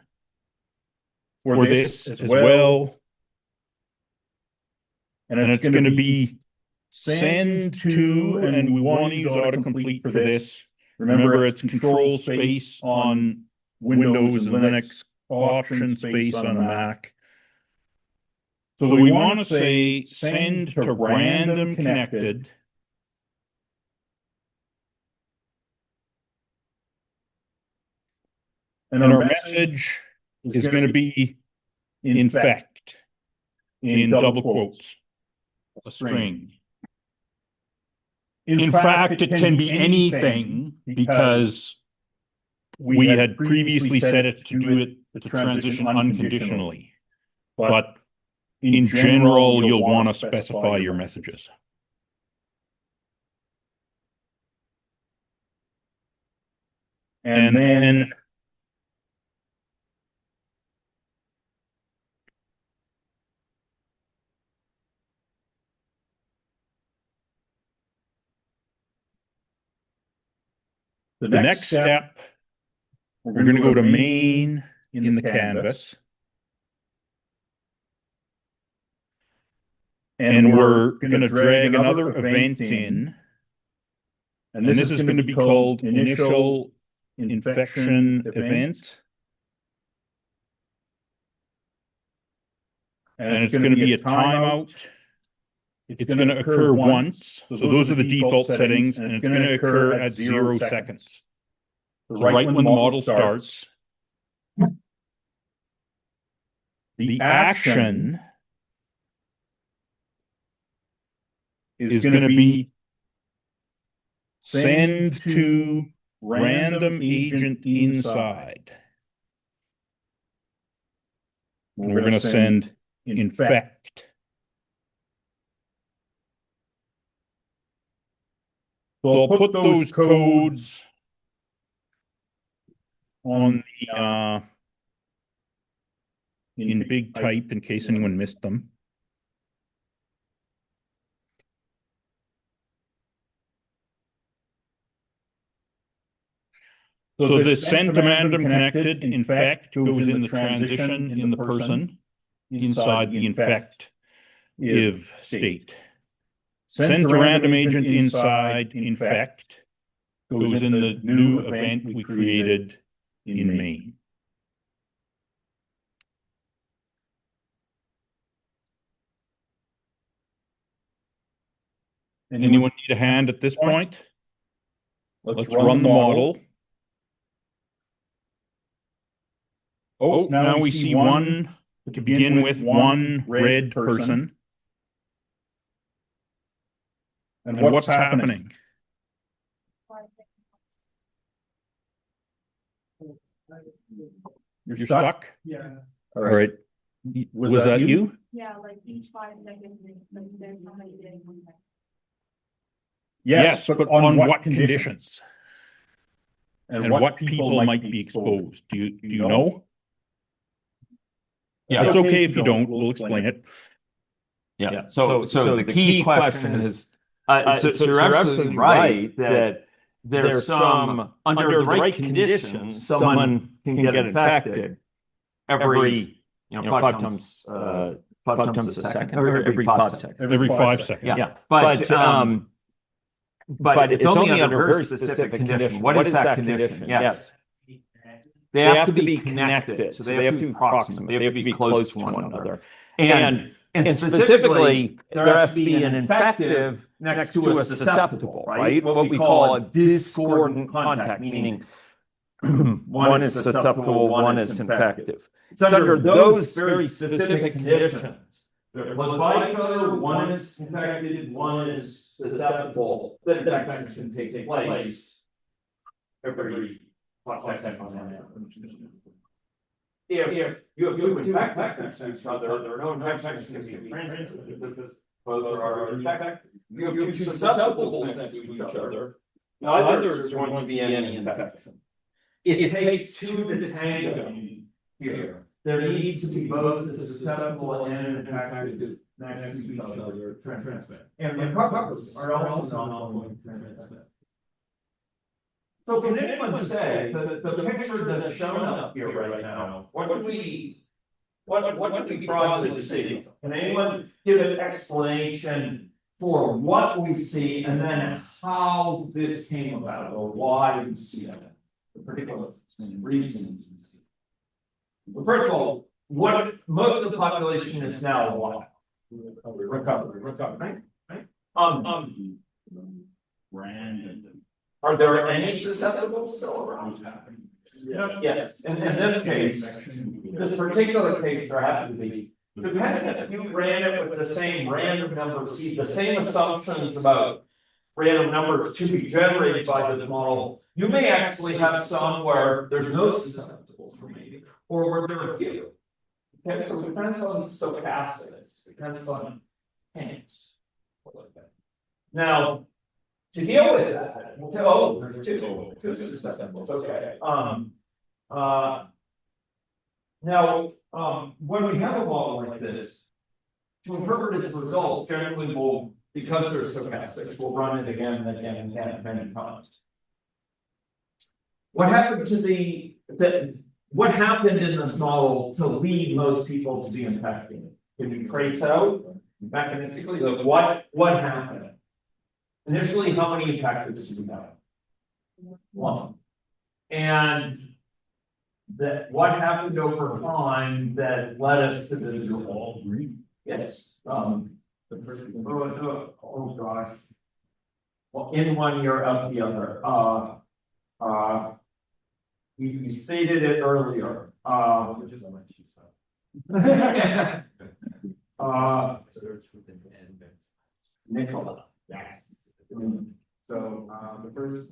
for this as well. And it's going to be send to, and we want to use autocomplete for this. Remember, it's control space on Windows and Linux, option space on a Mac. So we want to say send to random connected. And our message is going to be infect in double quotes, a string. In fact, it can be anything because we had previously set it to do it to transition unconditionally. But in general, you'll want to specify your messages. And then the next step, we're going to go to main in the canvas. And we're going to drag another event in. And this is going to be called initial infection event. And it's going to be a timeout. It's going to occur once. So those are the default settings, and it's going to occur at 0 seconds. Right when the model starts. The action is going to be send to random agent inside. And we're going to send infect. So I'll put those codes on the in big type in case anyone missed them. So this send to random connected infect goes in the transition in the person inside the infect if state. Send to random agent inside infect goes in the new event we created in main. Anyone need a hand at this point? Let's run the model. Oh, now we see one to begin with, one red person. And what's happening? You're stuck? Yeah. All right. Was that you? Yeah, like each 5 seconds, like there's somebody getting one back. Yes, but on what conditions? And what people might be exposed? Do you know? Yeah. It's okay if you don't. We'll explain it. Yeah. So the key question is, so you're absolutely right that there's some, under the right conditions, someone can get infected every, 5 times a second, or every 5 seconds. Every 5 seconds. Yeah. But it's only under a very specific condition. What is that condition? Yes. They have to be connected, so they have to be proximate. They have to be close to one another. And specifically, there has to be an infective next to a susceptible, right? What we call a discordant contact, meaning one is susceptible, one is infective. It's under those very specific conditions they're close by each other, one is infected, one is susceptible, then infection can take place every 5 seconds on that. If you have two infected next to each other, there are no infections can be transmitted because both are infected. You have two susceptibles next to each other, neither is going to be any infection. It takes two to tango here. There needs to be both the susceptible and infected next to each other to transmit. And recovers are also non-ongoing transmit. So can anyone say that the picture that's shown up here right now, what do we broadly see? Can anyone give an explanation for what we see and then how this came about or why we see that? The particular reasons. Well, first of all, what most of the population is now what? Recovery, right? Are there any susceptible still around? Yes, in this case, this particular case, there happen to be. Depending if you ran it with the same random number seed, the same assumptions about random numbers to be generated by the model, you may actually have some where there's no susceptibles remaining, or where there are few. Okay, so it depends on stochastics, it depends on chance. Now, to deal with that, we'll tell, oh, there's two susceptibles, okay. Now, when we have a model like this, to interpret its results, generally we'll, because they're stochastics, we'll run it again and again and again many times. What happened to what happened in this model to lead most people to be infected? Can you trace out mechanistically, like what happened? Initially, how many infecteds did we have? One. And what happened over time that led us to this result? Yes. The first oh gosh. Well, in one year, out the other. We stated it earlier. Which is what she said. Nicola. Yes. So the first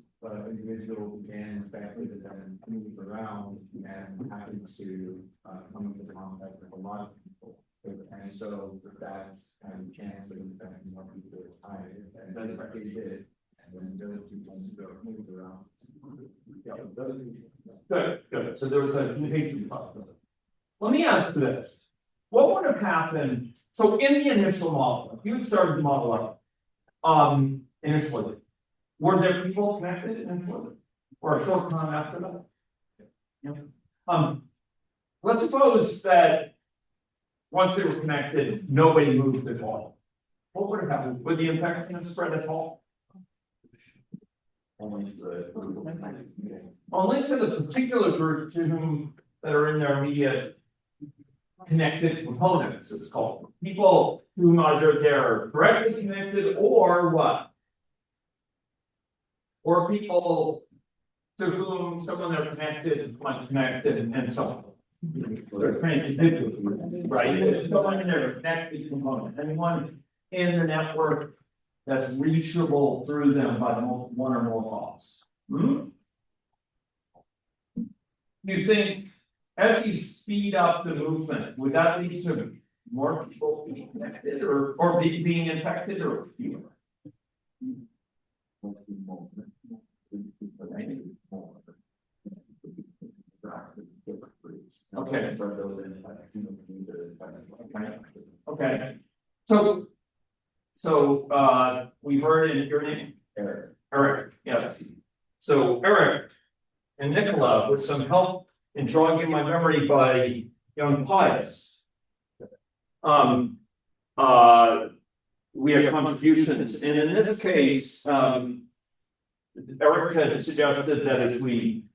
individual began infected and then moved around and happened to come into contact with a lot of people. And so that kind of chance of infecting more people is high. And then they did. And then the other people moved around. Yeah, Good. So there was a contagion possibility. Let me ask this. What would have happened? So in the initial model, if you started the model up, initially, were there people connected initially? Or a short time after that? Yeah. Let's suppose that once they were connected, nobody moved at all. What would have happened? Would the infection have spread at all? Only to the particular group to whom that are in their immediate connected components, it's called. People whom either they're directly connected or what? Or people to whom someone they're connected might connect and so on. They're transitive, right? There's someone in their connected component. Anyone in the network that's reachable through them by one or more hosts. You think as you speed up the movement, would that lead to more people being connected or being infected or fewer? Okay. Okay. So we heard in your name, Eric. Yes. So Eric and Nicola, with some help in jogging my memory by young Pius, we had contributions, and in this case, Eric had suggested that as we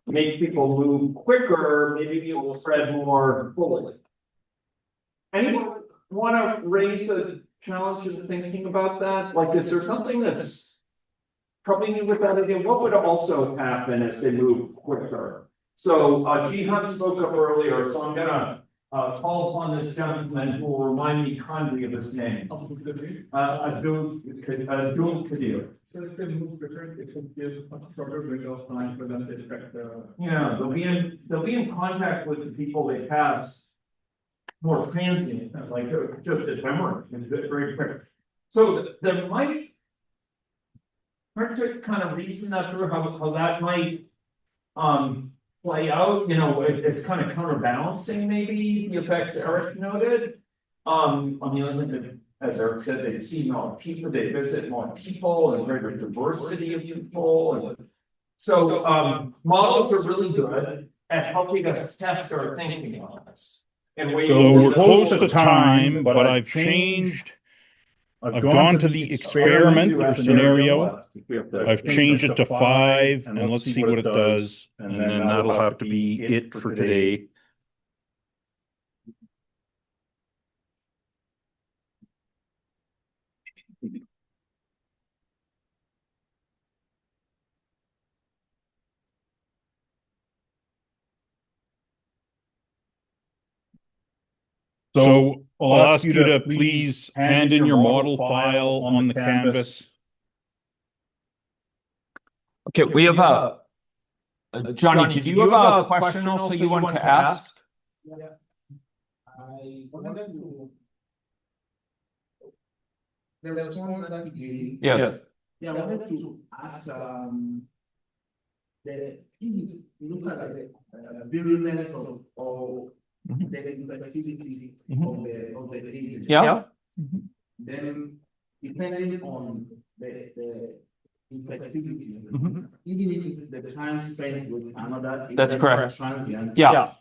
make people move quicker, maybe it will spread more fully. Anyone want to raise a challenge in thinking about that? Like, is there something that's troubling you with that idea? What would also happen as they move quicker? So Jihan spoke up earlier, so I'm gonna call upon this gentleman who will remind me kindly of his name. Abdul Kadir. So if they move quicker, it could give a shorter window of time for them to affect the. Yeah, they'll be in contact with the people they pass more transient, like just ephemeral, and very quick. So there might hard to kind of reason that through how that might play out. It's kind of counterbalancing maybe the effects Eric noted. On the other hand, as Eric said, they see more people, they visit more people and greater diversity of people. And so models are really good at helping us test our thinking on this. And So we're close to time, but I've changed. I've gone to the experiment or scenario. I've changed it to 5, and let's see what it does. And then that'll have to be it for today. So I'll ask you to please hand in your model file on the canvas. Okay, we have Johnny, did you have a question also you want to ask? Yeah. I wanted to. There was one that you gave. Yes. Yeah, I wanted to ask, if you look at the virulence of, or the infectivity of the agent. Yeah. Then depending on the infectivity, Mhm. even if the time spent with another agent That's correct. is transient, Yeah.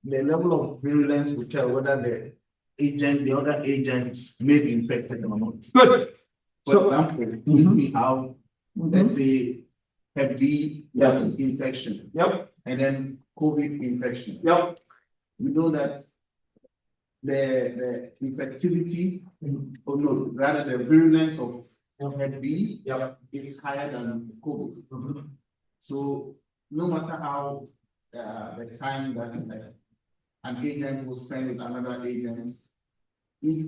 the level of virulence will tell whether the other agents may be infected or not. Good. For example, if we have, let's say, Hep B Yes. infection Yep. and then COVID infection, Yep. we know that the infectivity, or no, rather the virulence of Hep B Yep. is higher than COVID. Mhm. So no matter how the time that an agent will spend with another agent, if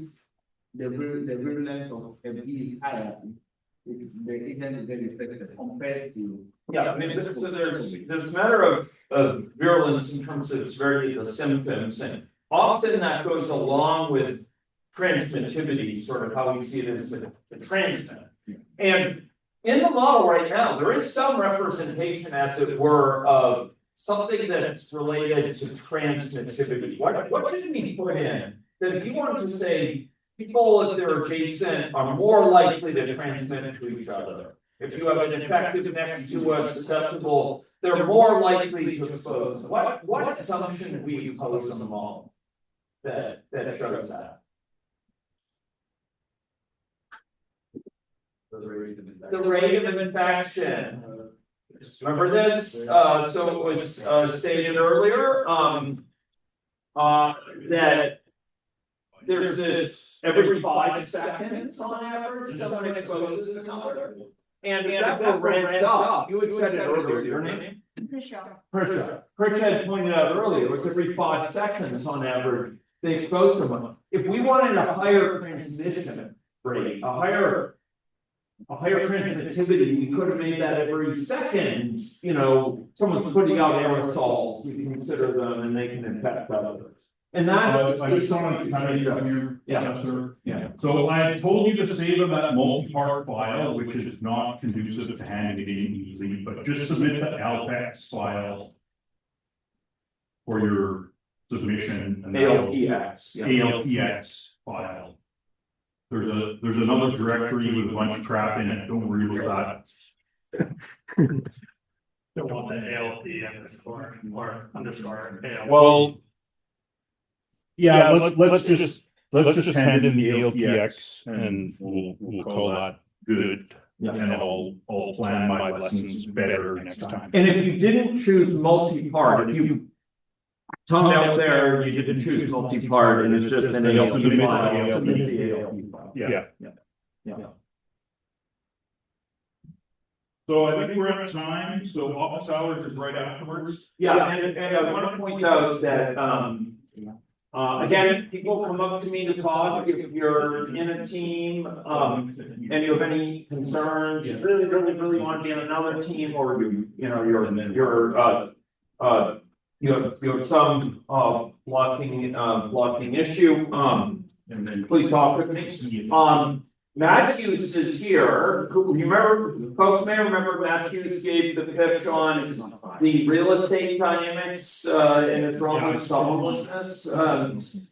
the virulence of Hep B is higher, the agent will get infected compared to. Yeah, I mean, so there's a matter of virulence in terms of severity of the symptoms, and often that goes along with transmittivity, sort of how we see it as the transmit. And in the model right now, there is some representation, as it were, of something that's related to transmittivity. What did we put in? That if you wanted to say people, if they're adjacent, are more likely to transmit to each other. If you have an infected next to a susceptible, they're more likely to expose them. What assumption did we impose on the model that shows that? The rate of infection. Remember this? So it was stated earlier that there's this every 5 seconds on average, someone exposes another. And if that were ramped up, you had said it earlier, your name? Prisha had pointed out earlier, it was every 5 seconds on average, they expose someone. If we wanted a higher transmission rate, a higher transmittivity, we could have made that every second, someone's putting out aerosols, we can consider them and they can infect others. And that I just want to kind of here, Yeah. sir. Yeah. So I told you to save that multi-part file, which is not conducive to handing it in easily, but just submit the Alpex file for your submission. And ALPX. ALPX file. There's another directory with a bunch of crap in it. Don't worry about that. Don't want the ALP underscore or underscore ALP. Well, yeah, let's just hand in the ALPX and we'll call that good. Yeah. And I'll plan my lessons better next time. And if you didn't choose multi-part, if you tongue out there, you didn't choose multi-part and it's just an ALP file, submit the ALP file. Yeah. Yeah. So I think we're out of time. So office hours is right afterwards. Yeah, and I want to point out that Again, people come up to me to talk if you're in a team, and you have any concerns, you really want to be on another team, or you have some blocking issue, please talk with me. Matt Hughes is here. You remember, folks may remember Matt Hughes gave the pitch on the real estate dynamics and its relevance to homelessness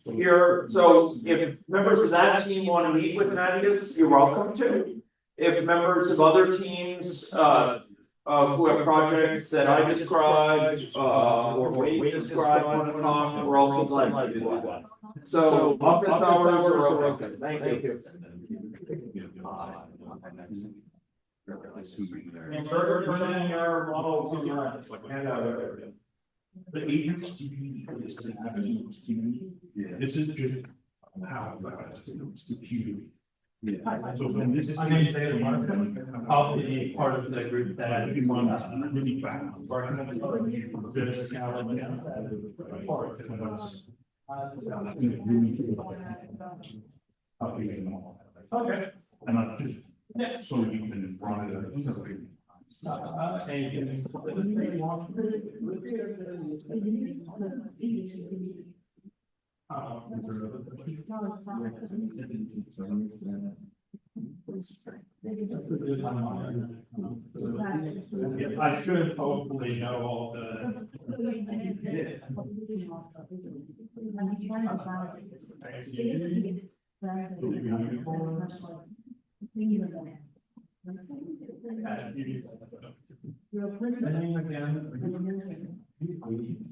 here. So if members of that team want to meet with Matt Hughes, you're welcome to. If members of other teams who have projects that I described or Wade described want to talk, we're also glad to do that. So office hours are open. Thank you. And further planning your models and The agents this is just how it's computed. So when this is. I'm going to say the one, I'll be part of the group that if you want to really fast. this now. Okay. And not just, so you can run it. I should hopefully know all the.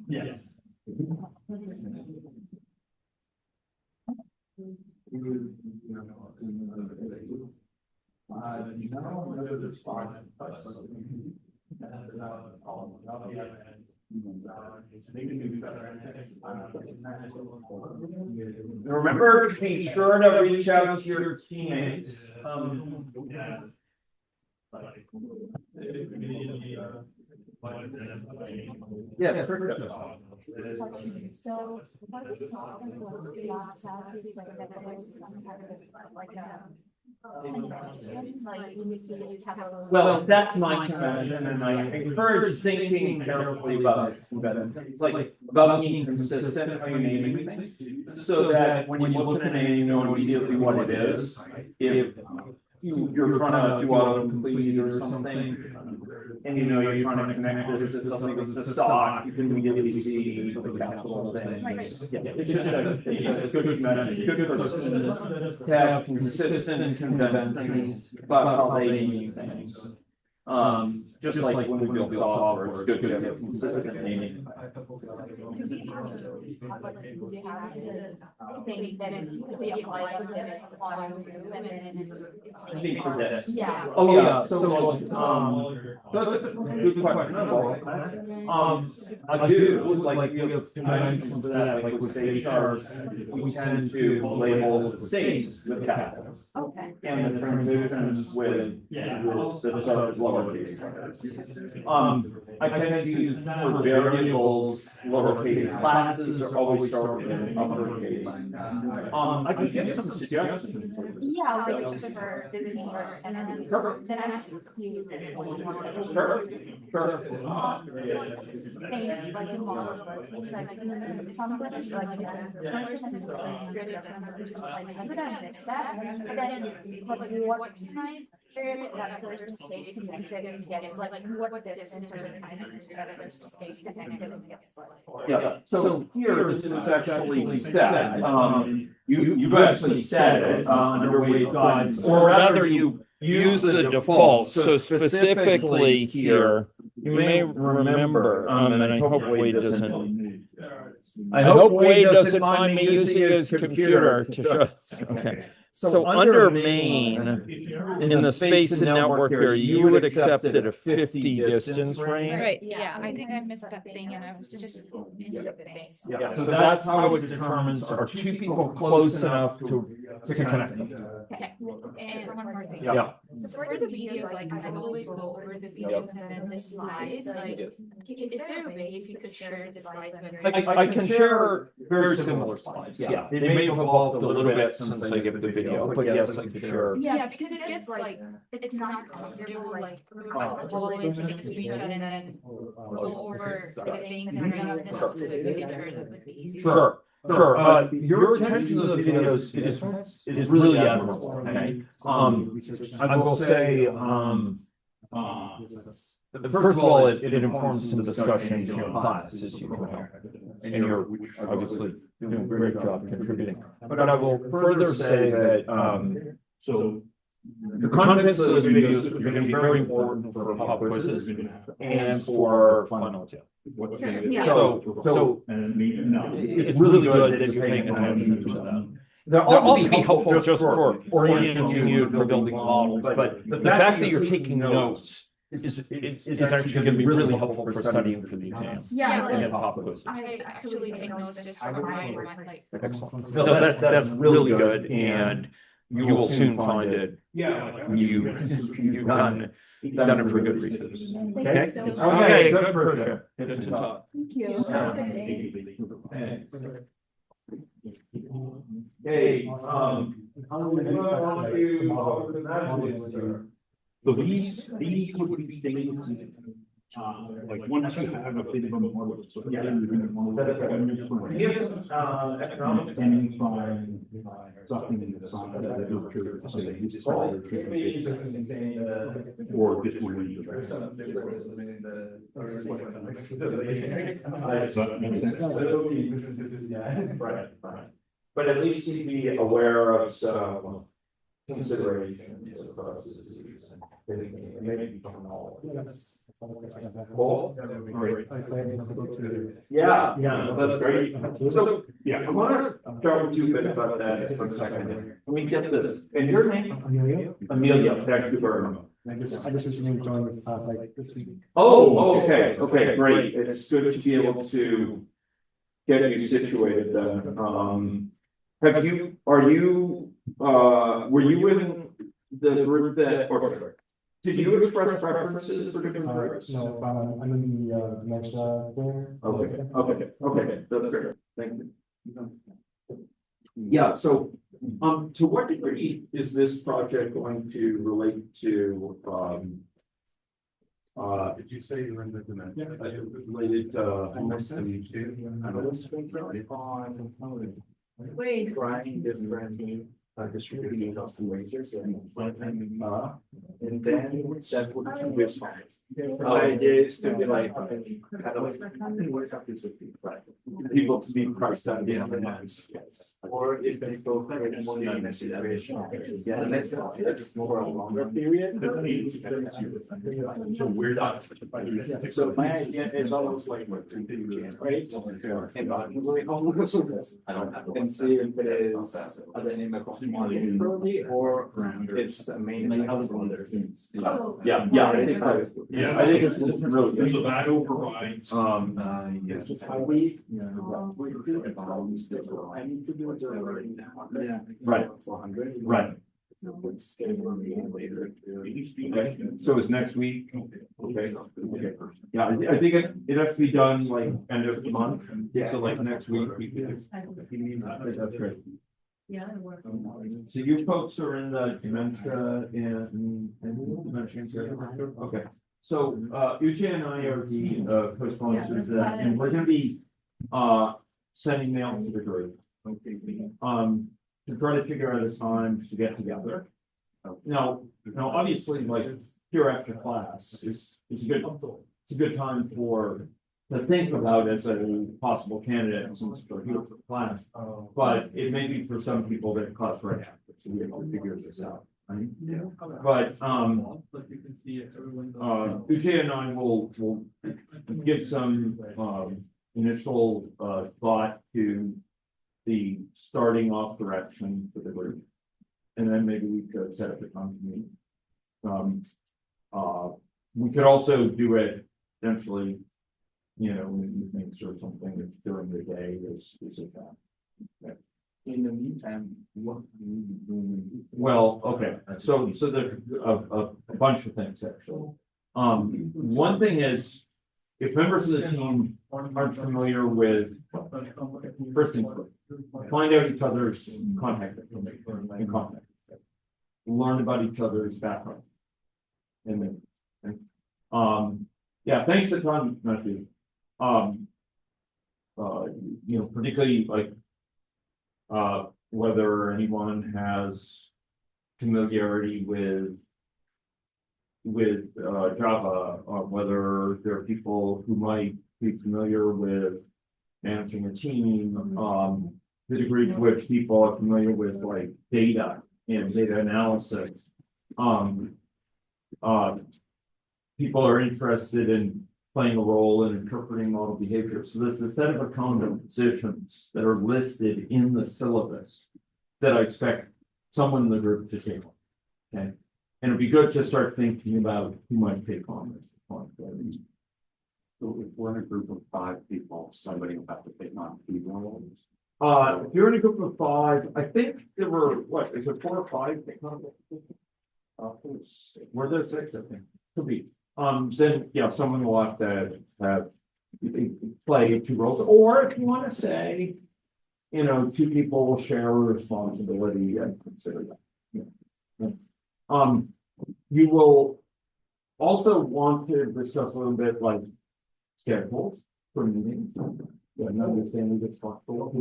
Yes. Remember to be sure to reach out to your teammates. Yes, So, what is talking about the last class is like that there was some kind of like you need to just have a. well, that's my convention, and I encourage thinking carefully about being consistent how you naming things, so that when you look at a name, you know immediately what it is. If you're trying to do autocomplete or something, and you know you're trying to connect this to something that's a stock, you can immediately see the capital things. Yeah, it's just a good message, good for to have consistent conventions about how they mean things. Just like when we build software, it's good to have consistent naming. Do you have the thing that it could be applied to this on too, and then I think for this. yeah. Oh, yeah, so that's a good question. I do, like, we have conventions for that, like with HRs, we tend to label the states with capitals. Okay. And the transitions with the start with lowercase letters. I tend to use for variables, lowercase classes are always started in uppercase. I could give some suggestions. Yeah, like just for the teamwork and then I you. Sure. Like in model, like some like person is very different, like I would understand that, but then like what time period that person stays connected and gets like what distance or time that person stays connected and gets like. Yeah, so here, this is actually said, you actually said it, under Wade's guidance, or rather you use the default, so specifically here, you may remember, and I hope Wade doesn't. I hope Wade doesn't mind me using his computer to show, okay. So under main, in the space and network area, you would accept it a 50 distance range. Right, yeah, I think I missed that thing and I was just into the thing. Yeah, so that's how it determines, are two people close enough to to connect. Okay, and one more thing. Yeah. So for the videos, like I always go over the videos and then the slides, like, is there a way if you could share the slides when you're? I can share very similar slides. Yeah, they may have evolved a little bit since I gave the video, but yes, I can share. Yeah, because it gets like, it's not comfortable, like, always take a screenshot and then go over the things and run the so if you can share that would be easy. Sure. Sure. Your attention to the videos is really admirable. Okay. I will say, first of all, it informs some discussions in your classes, as you can tell, and you're obviously doing a great job contributing. But I will further say that so the contents of those videos are going to be very important for pop quizzes and for final exam. So it's really good that you're paying attention to them. They'll also be helpful just for orienting you for building models, but the fact that you're taking notes is actually going to be really helpful for studying for the exams. Yeah, And like, pop quizzes. I actually take notes just for my like. Excellent. No, that's really good, and you will soon find it. You've done it for good reasons. Thank you so much. Okay, good Persia. Good to talk. Thank you. Have a good day. Hey, So these would be things, like once you have a bit of a model. So yeah, Yes, economics. And find something in the side that will trigger, say, this is all or this will be. Right. But at least you'd be aware of some considerations of the process. Maybe from all. Cool. Yeah, that's great. So, yeah, I want to talk to you a bit about that for a second. Let me get this. And your name? Amelia, thank you very much. I just recently joined this class like this week. Oh, okay, great. It's good to be able to get you situated then. Were you in the group that, or sorry, did you express preferences for different groups? No, I'm in the dementia there. Okay, that's great. Thank you. Yeah, so, to what degree is this project going to relate to, Did you say you're in the dementia? related Wait. Trying different distributing of wages and then that would be response. The idea is to be like people to be priced out of the or if they go very money in a situation. Yeah, that's more a longer period. So we're not. So my idea is almost like what to do, right? And and see if it is other name of commodity or it's mainly other things. Yeah, I think it's really good. So that overrides. Yes. How we do it. I need to do it now. Yeah. Right. 400. Right. Later. So it's next week? Okay. Yeah, I think it has to be done like end of the month, so like next week. That's great. Yeah. So you folks are in the dementia and dementia. Okay. So Uche and I are the co-sponsors of that, and we're gonna be sending mail to the group. To try to figure out a time to get together. Now, obviously, like here after class is a good time to think about as a possible candidate since we're here for class. But it may be for some people that class right after to be able to figure this out. Right? But Uche and I will give some initial thought to the starting off direction for the group. And then maybe we could set up a time to meet. We could also do it eventually, make sure something that's during the day is at that. In the meantime, Well, okay, so there's a bunch of things actually. One thing is, if members of the team aren't familiar with, first things first, find out each other's contact information and contact. Learn about each other's background. And then, yeah, thanks to Tom, Matthew. Particularly like, whether anyone has familiarity with Java, or whether there are people who might be familiar with managing a team, the degree to which people are familiar with like data and data analysis. People are interested in playing a role in interpreting model behavior. So there's a set of accountant positions that are listed in the syllabus that I expect someone in the group to take on. Okay. And it'd be good to start thinking about who might take on this responsibility. So if we're in a group of 5 people, somebody will have to take on 3 roles. If you're in a group of 5, I think there were, what, is it 4 or 5? Were there 6? I think could be. Then yeah, someone will have to play 2 roles, or if you want to say, 2 people will share a responsibility and consider that. Yeah. You will also want to discuss a little bit like schedules for meetings. Yeah, and understanding it's possible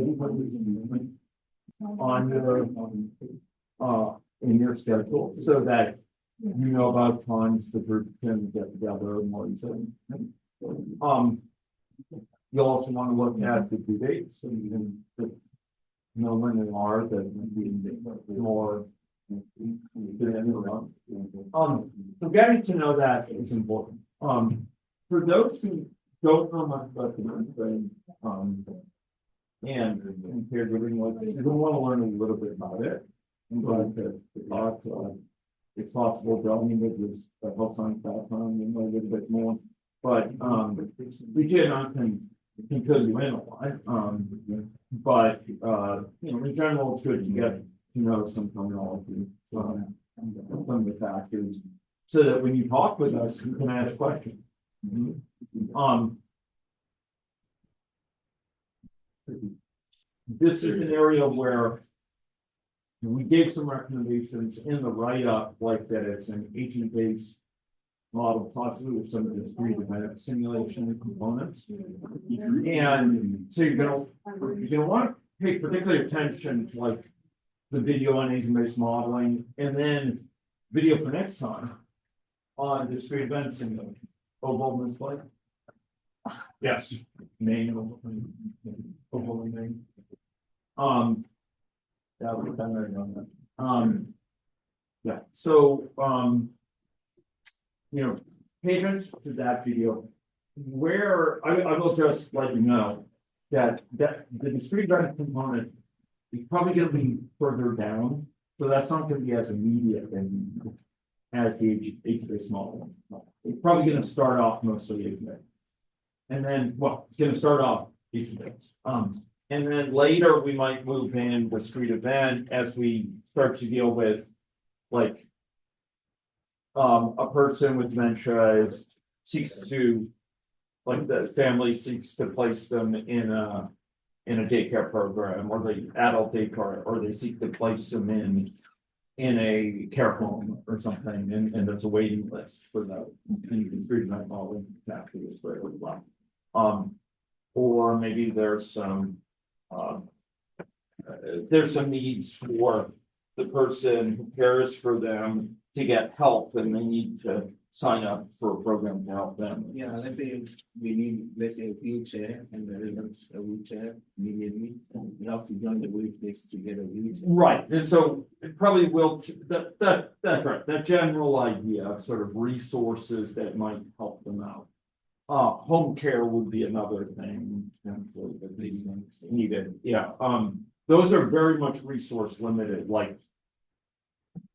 on your in your schedule so that you know about times the group can get together more easily. You'll also want to look at the due dates so you can know when they are, that maybe more. So getting to know that is important. For those who don't know much about the timeframe, and caregiving, you want to learn a little bit about it. I'm glad to talk. It's possible Delving with helps on background and a little bit more, but we can fill you in a lot. But in general, it's good to get to know some terminology, some of the factors, so that when you talk with us, you can ask questions. This is an area where we gave some recommendations in the write-up, like that it's an agent-based model, possibly with some of the discrete event simulation components. And so you're gonna want to pay particular attention to like the video on agent-based modeling, and then video for next time on discrete event simulation. Oval display. Yes. Main oval main. Yeah, we've done already on that. Yeah, so pay attention to that video where I will just let you know that the discrete event component is probably going to be further down, so that's not going to be as immediate as the agent-based model. It's probably going to start off mostly agent-based, and then it's going to start off agent-based. And then later we might move in discrete event as we start to deal with like a person with dementia seeks to, like the family seeks to place them in a daycare program, or the adult daycare, or they seek to place them in a care home or something, and there's a waiting list for that. And you can discrete event modeling capture this very well. Or maybe there's some needs for the person who cares for them to get help, and they need to sign up for a program to help them. Yeah, let's say if we need, let's say, a wheelchair, and there isn't a wheelchair immediately, we have to join the wait list to get a wheelchair. Right, and so it probably will, that's right, that general idea of sort of resources that might help them out. Home care would be another thing, potentially, that these things needed, yeah. Those are very much resource limited, like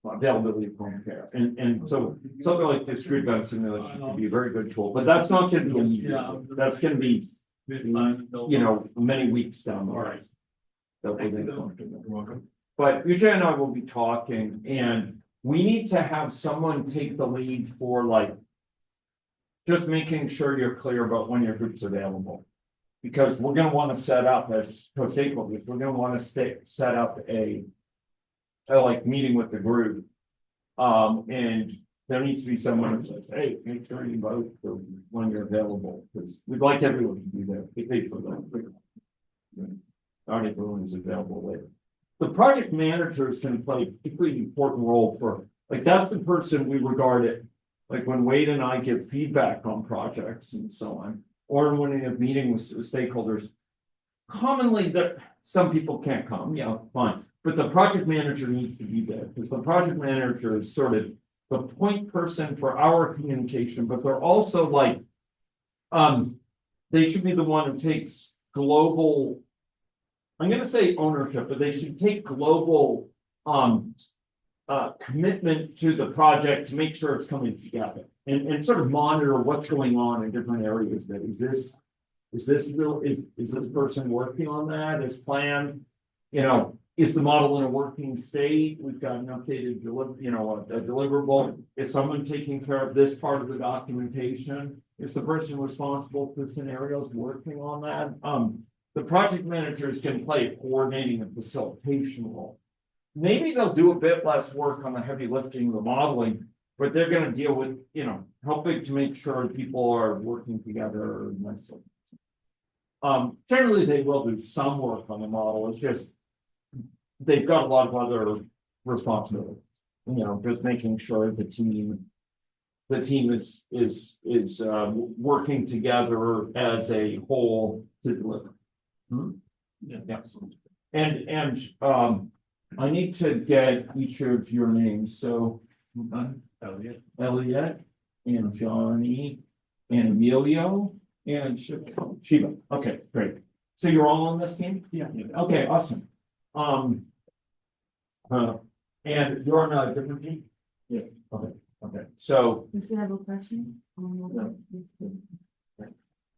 availability of home care, and so something like discrete event simulation could be a very good tool, but that's not going to be immediate. That's going to be many weeks down the line. That we're going to come to. But Vijay and I will be talking, and we need to have someone take the lead for like. Just making sure you're clear about when your group's available. Because we're gonna wanna set up as co-stakeholders, we're gonna wanna set up a like meeting with the group. And there needs to be someone who says, hey, make sure you vote for when you're available, because we'd like everyone to be there, if they for that. Not everyone is available later. The project manager is gonna play a particularly important role for, like, that's the person we regard it. Like when Wade and I give feedback on projects and so on, or when we have meetings with stakeholders. Commonly that some people can't come, yeah, fine, but the project manager needs to be there, because the project manager is sort of the point person for our communication, but they're also like. They should be the one who takes global. I'm gonna say ownership, but they should take global commitment to the project to make sure it's coming together and sort of monitor what's going on in different areas. That is this real, is this person working on that as planned? You know, is the model in a working state? We've got an updated a deliverable. Is someone taking care of this part of the documentation? Is the person responsible for scenarios working on that? The project managers can play a coordinating and facilitation role. Maybe they'll do a bit less work on the heavy lifting, the modeling, but they're gonna deal with, helping to make sure people are working together nicely. Generally, they will do some work on the model, it's just. They've got a lot of other responsibilities, just making sure the team is working together as a whole to deliver. Yeah. And I need to get each of your names, so. Elliot and Johnny and Emilio and Shiva. Okay, great. So you're all on this team? Yeah. Okay, awesome. And you're on a different team? Yeah. Okay, so. Do you have a question?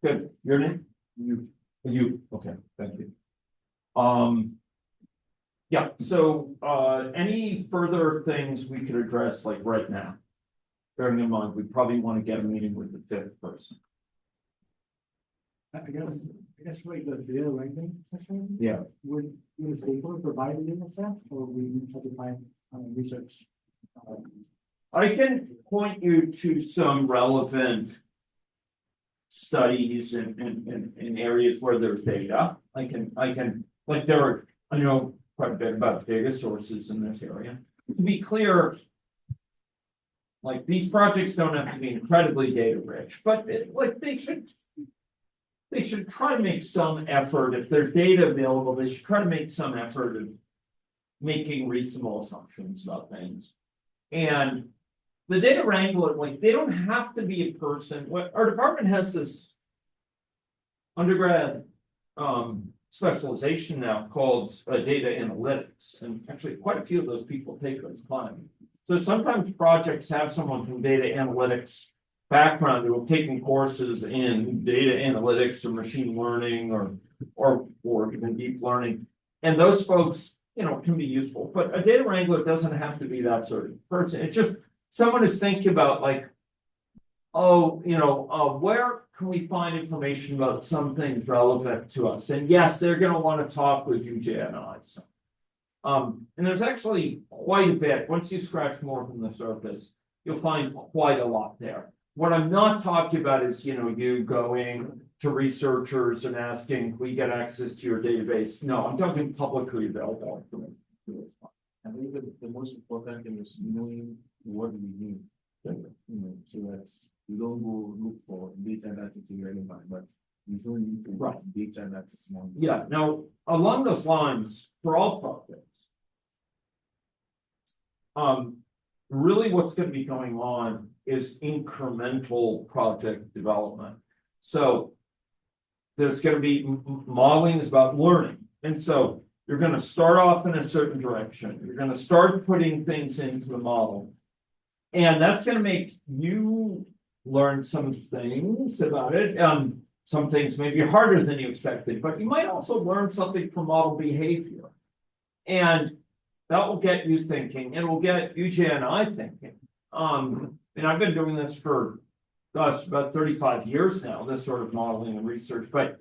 Good, your name? You, okay, thank you. Yeah, so, any further things we could address like right now? Bearing in mind, we probably want to get a meeting with the fifth person. I guess like the data ranking section. Yeah. Would the stakeholder provide the data set, or we try to find research? I can point you to some relevant studies in areas where there's data. I can, like I know quite a bit about data sources in this area. To be clear, like these projects don't have to be incredibly data rich, but they should try to make some effort. If there's data available, they should try to make some effort of making reasonable assumptions about things. And the data wrangler, like they don't have to be a person. Our department has this undergrad specialization now called data analytics, and actually quite a few of those people take this class. So sometimes projects have someone from data analytics background who have taken courses in data analytics or machine learning or even deep learning, and those folks can be useful. But a data wrangler doesn't have to be that sort of person. It's just someone who's thinking about like, where can we find information about some things relevant to us? And yes, they're going to want to talk with you, Jay and I. So. And there's actually quite a bit. Once you scratch more from the surface, you'll find quite a lot there. What I'm not talking about is, you going to researchers and asking, can we get access to your database? No, I'm talking publicly available information. I think the most important thing is knowing what we need. So that you don't go look for data that is irrelevant, but you don't need to data that is small. Yeah. Now, along those lines, for all projects, really what's going to be going on is incremental project development. So there's going to be modeling is about learning. And so you're going to start off in a certain direction. You're going to start putting things into the model. And that's going to make you learn some things about it. Some things may be harder than you expected, but you might also learn something from model behavior. And that will get you thinking, it'll get UJ and I thinking. And I've been doing this for, gosh, about 35 years now, this sort of modeling and research, but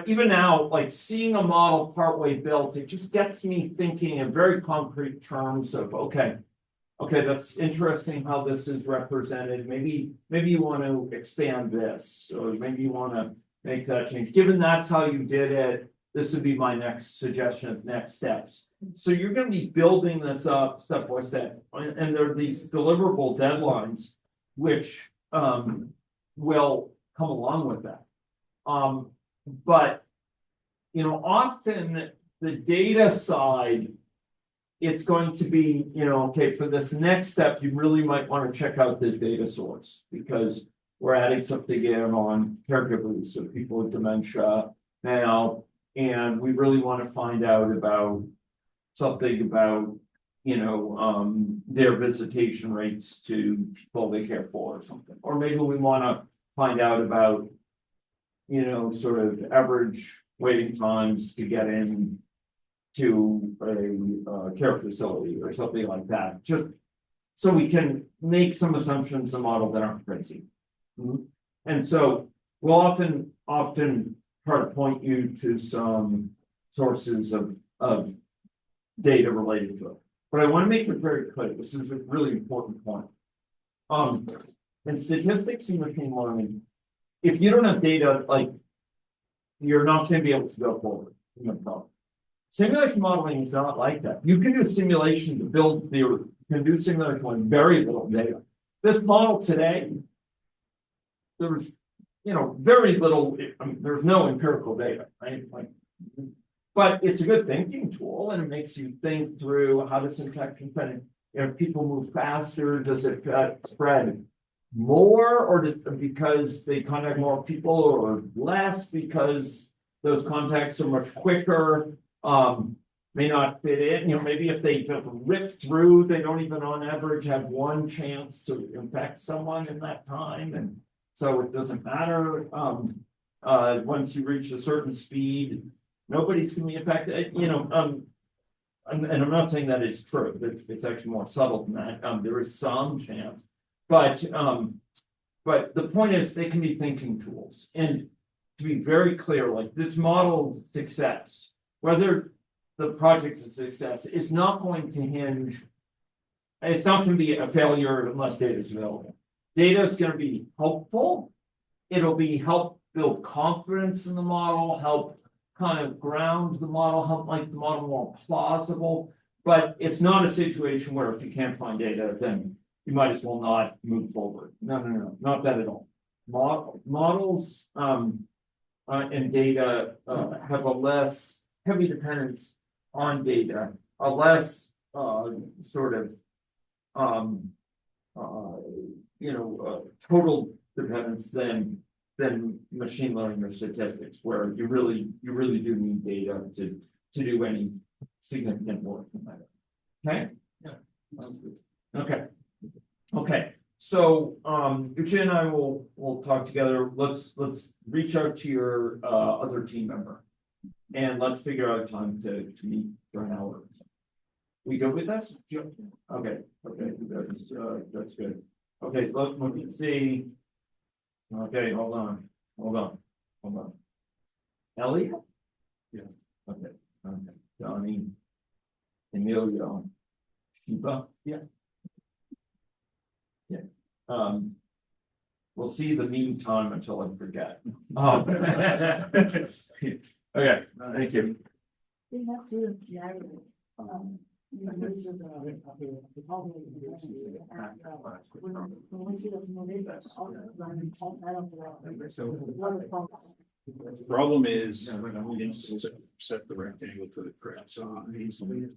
even now, like seeing a model partway built, it just gets me thinking in very concrete terms of, okay, that's interesting how this is represented. Maybe you want to expand this, or maybe you want to make that change. Given that's how you did it, this would be my next suggestion of next steps. So you're going to be building this up step by step, and there are these deliverable deadlines, which will come along with that. But often the data side, it's going to be, okay, for this next step, you really might want to check out this data source because we're adding something in on caregivers, so people with dementia now, and we really want to find out about something about, their visitation rates to people they care for or something. Or maybe we want to find out about, sort of average waiting times to get in to a care facility or something like that, just so we can make some assumptions in the model that aren't crazy. And so we'll often try to point you to some sources of data related to it. But I want to make it very clear, this is a really important point. In statistics and machine learning, if you don't have data, like, you're not going to be able to go forward. Simulation modeling is not like that. You can do simulation to build theory. You can do simulation with very little data. This model today, there's very little. I mean, there's no empirical data, right? But it's a good thinking tool, and it makes you think through how does infection spread. If people move faster, does it spread more, or because they contact more people, or less because those contacts are much quicker? May not fit in. Maybe if they just rip through, they don't even on average have one chance to infect someone in that time, and so it doesn't matter. Once you reach a certain speed, nobody's going to be infected. And I'm not saying that is true. It's actually more subtle than that. There is some chance, but the point is they can be thinking tools. And to be very clear, like this model's success, whether the project's a success, is not going to hinge. It's not going to be a failure unless data is available. Data is going to be helpful. It'll be help build confidence in the model, help kind of ground the model, help make the model more plausible. But it's not a situation where if you can't find data, then you might as well not move forward. No, not that at all. Models and data have a less heavy dependence on data, a less sort of total dependence than machine learning or statistics, where you really do need data to do any significant work. Okay. Yeah. Okay. So Uche and I will talk together. Let's reach out to your other team member, and let's figure out a time to meet for an hour. We go with us? Sure. Okay. That's good. Okay, let me see. Okay, hold on. Elliot? Yeah. Okay. Johnny, Emilio, Shiba? Yeah. We'll see the meantime until I forget. Okay, thank you. The problem is, set the rectangle to the correct size.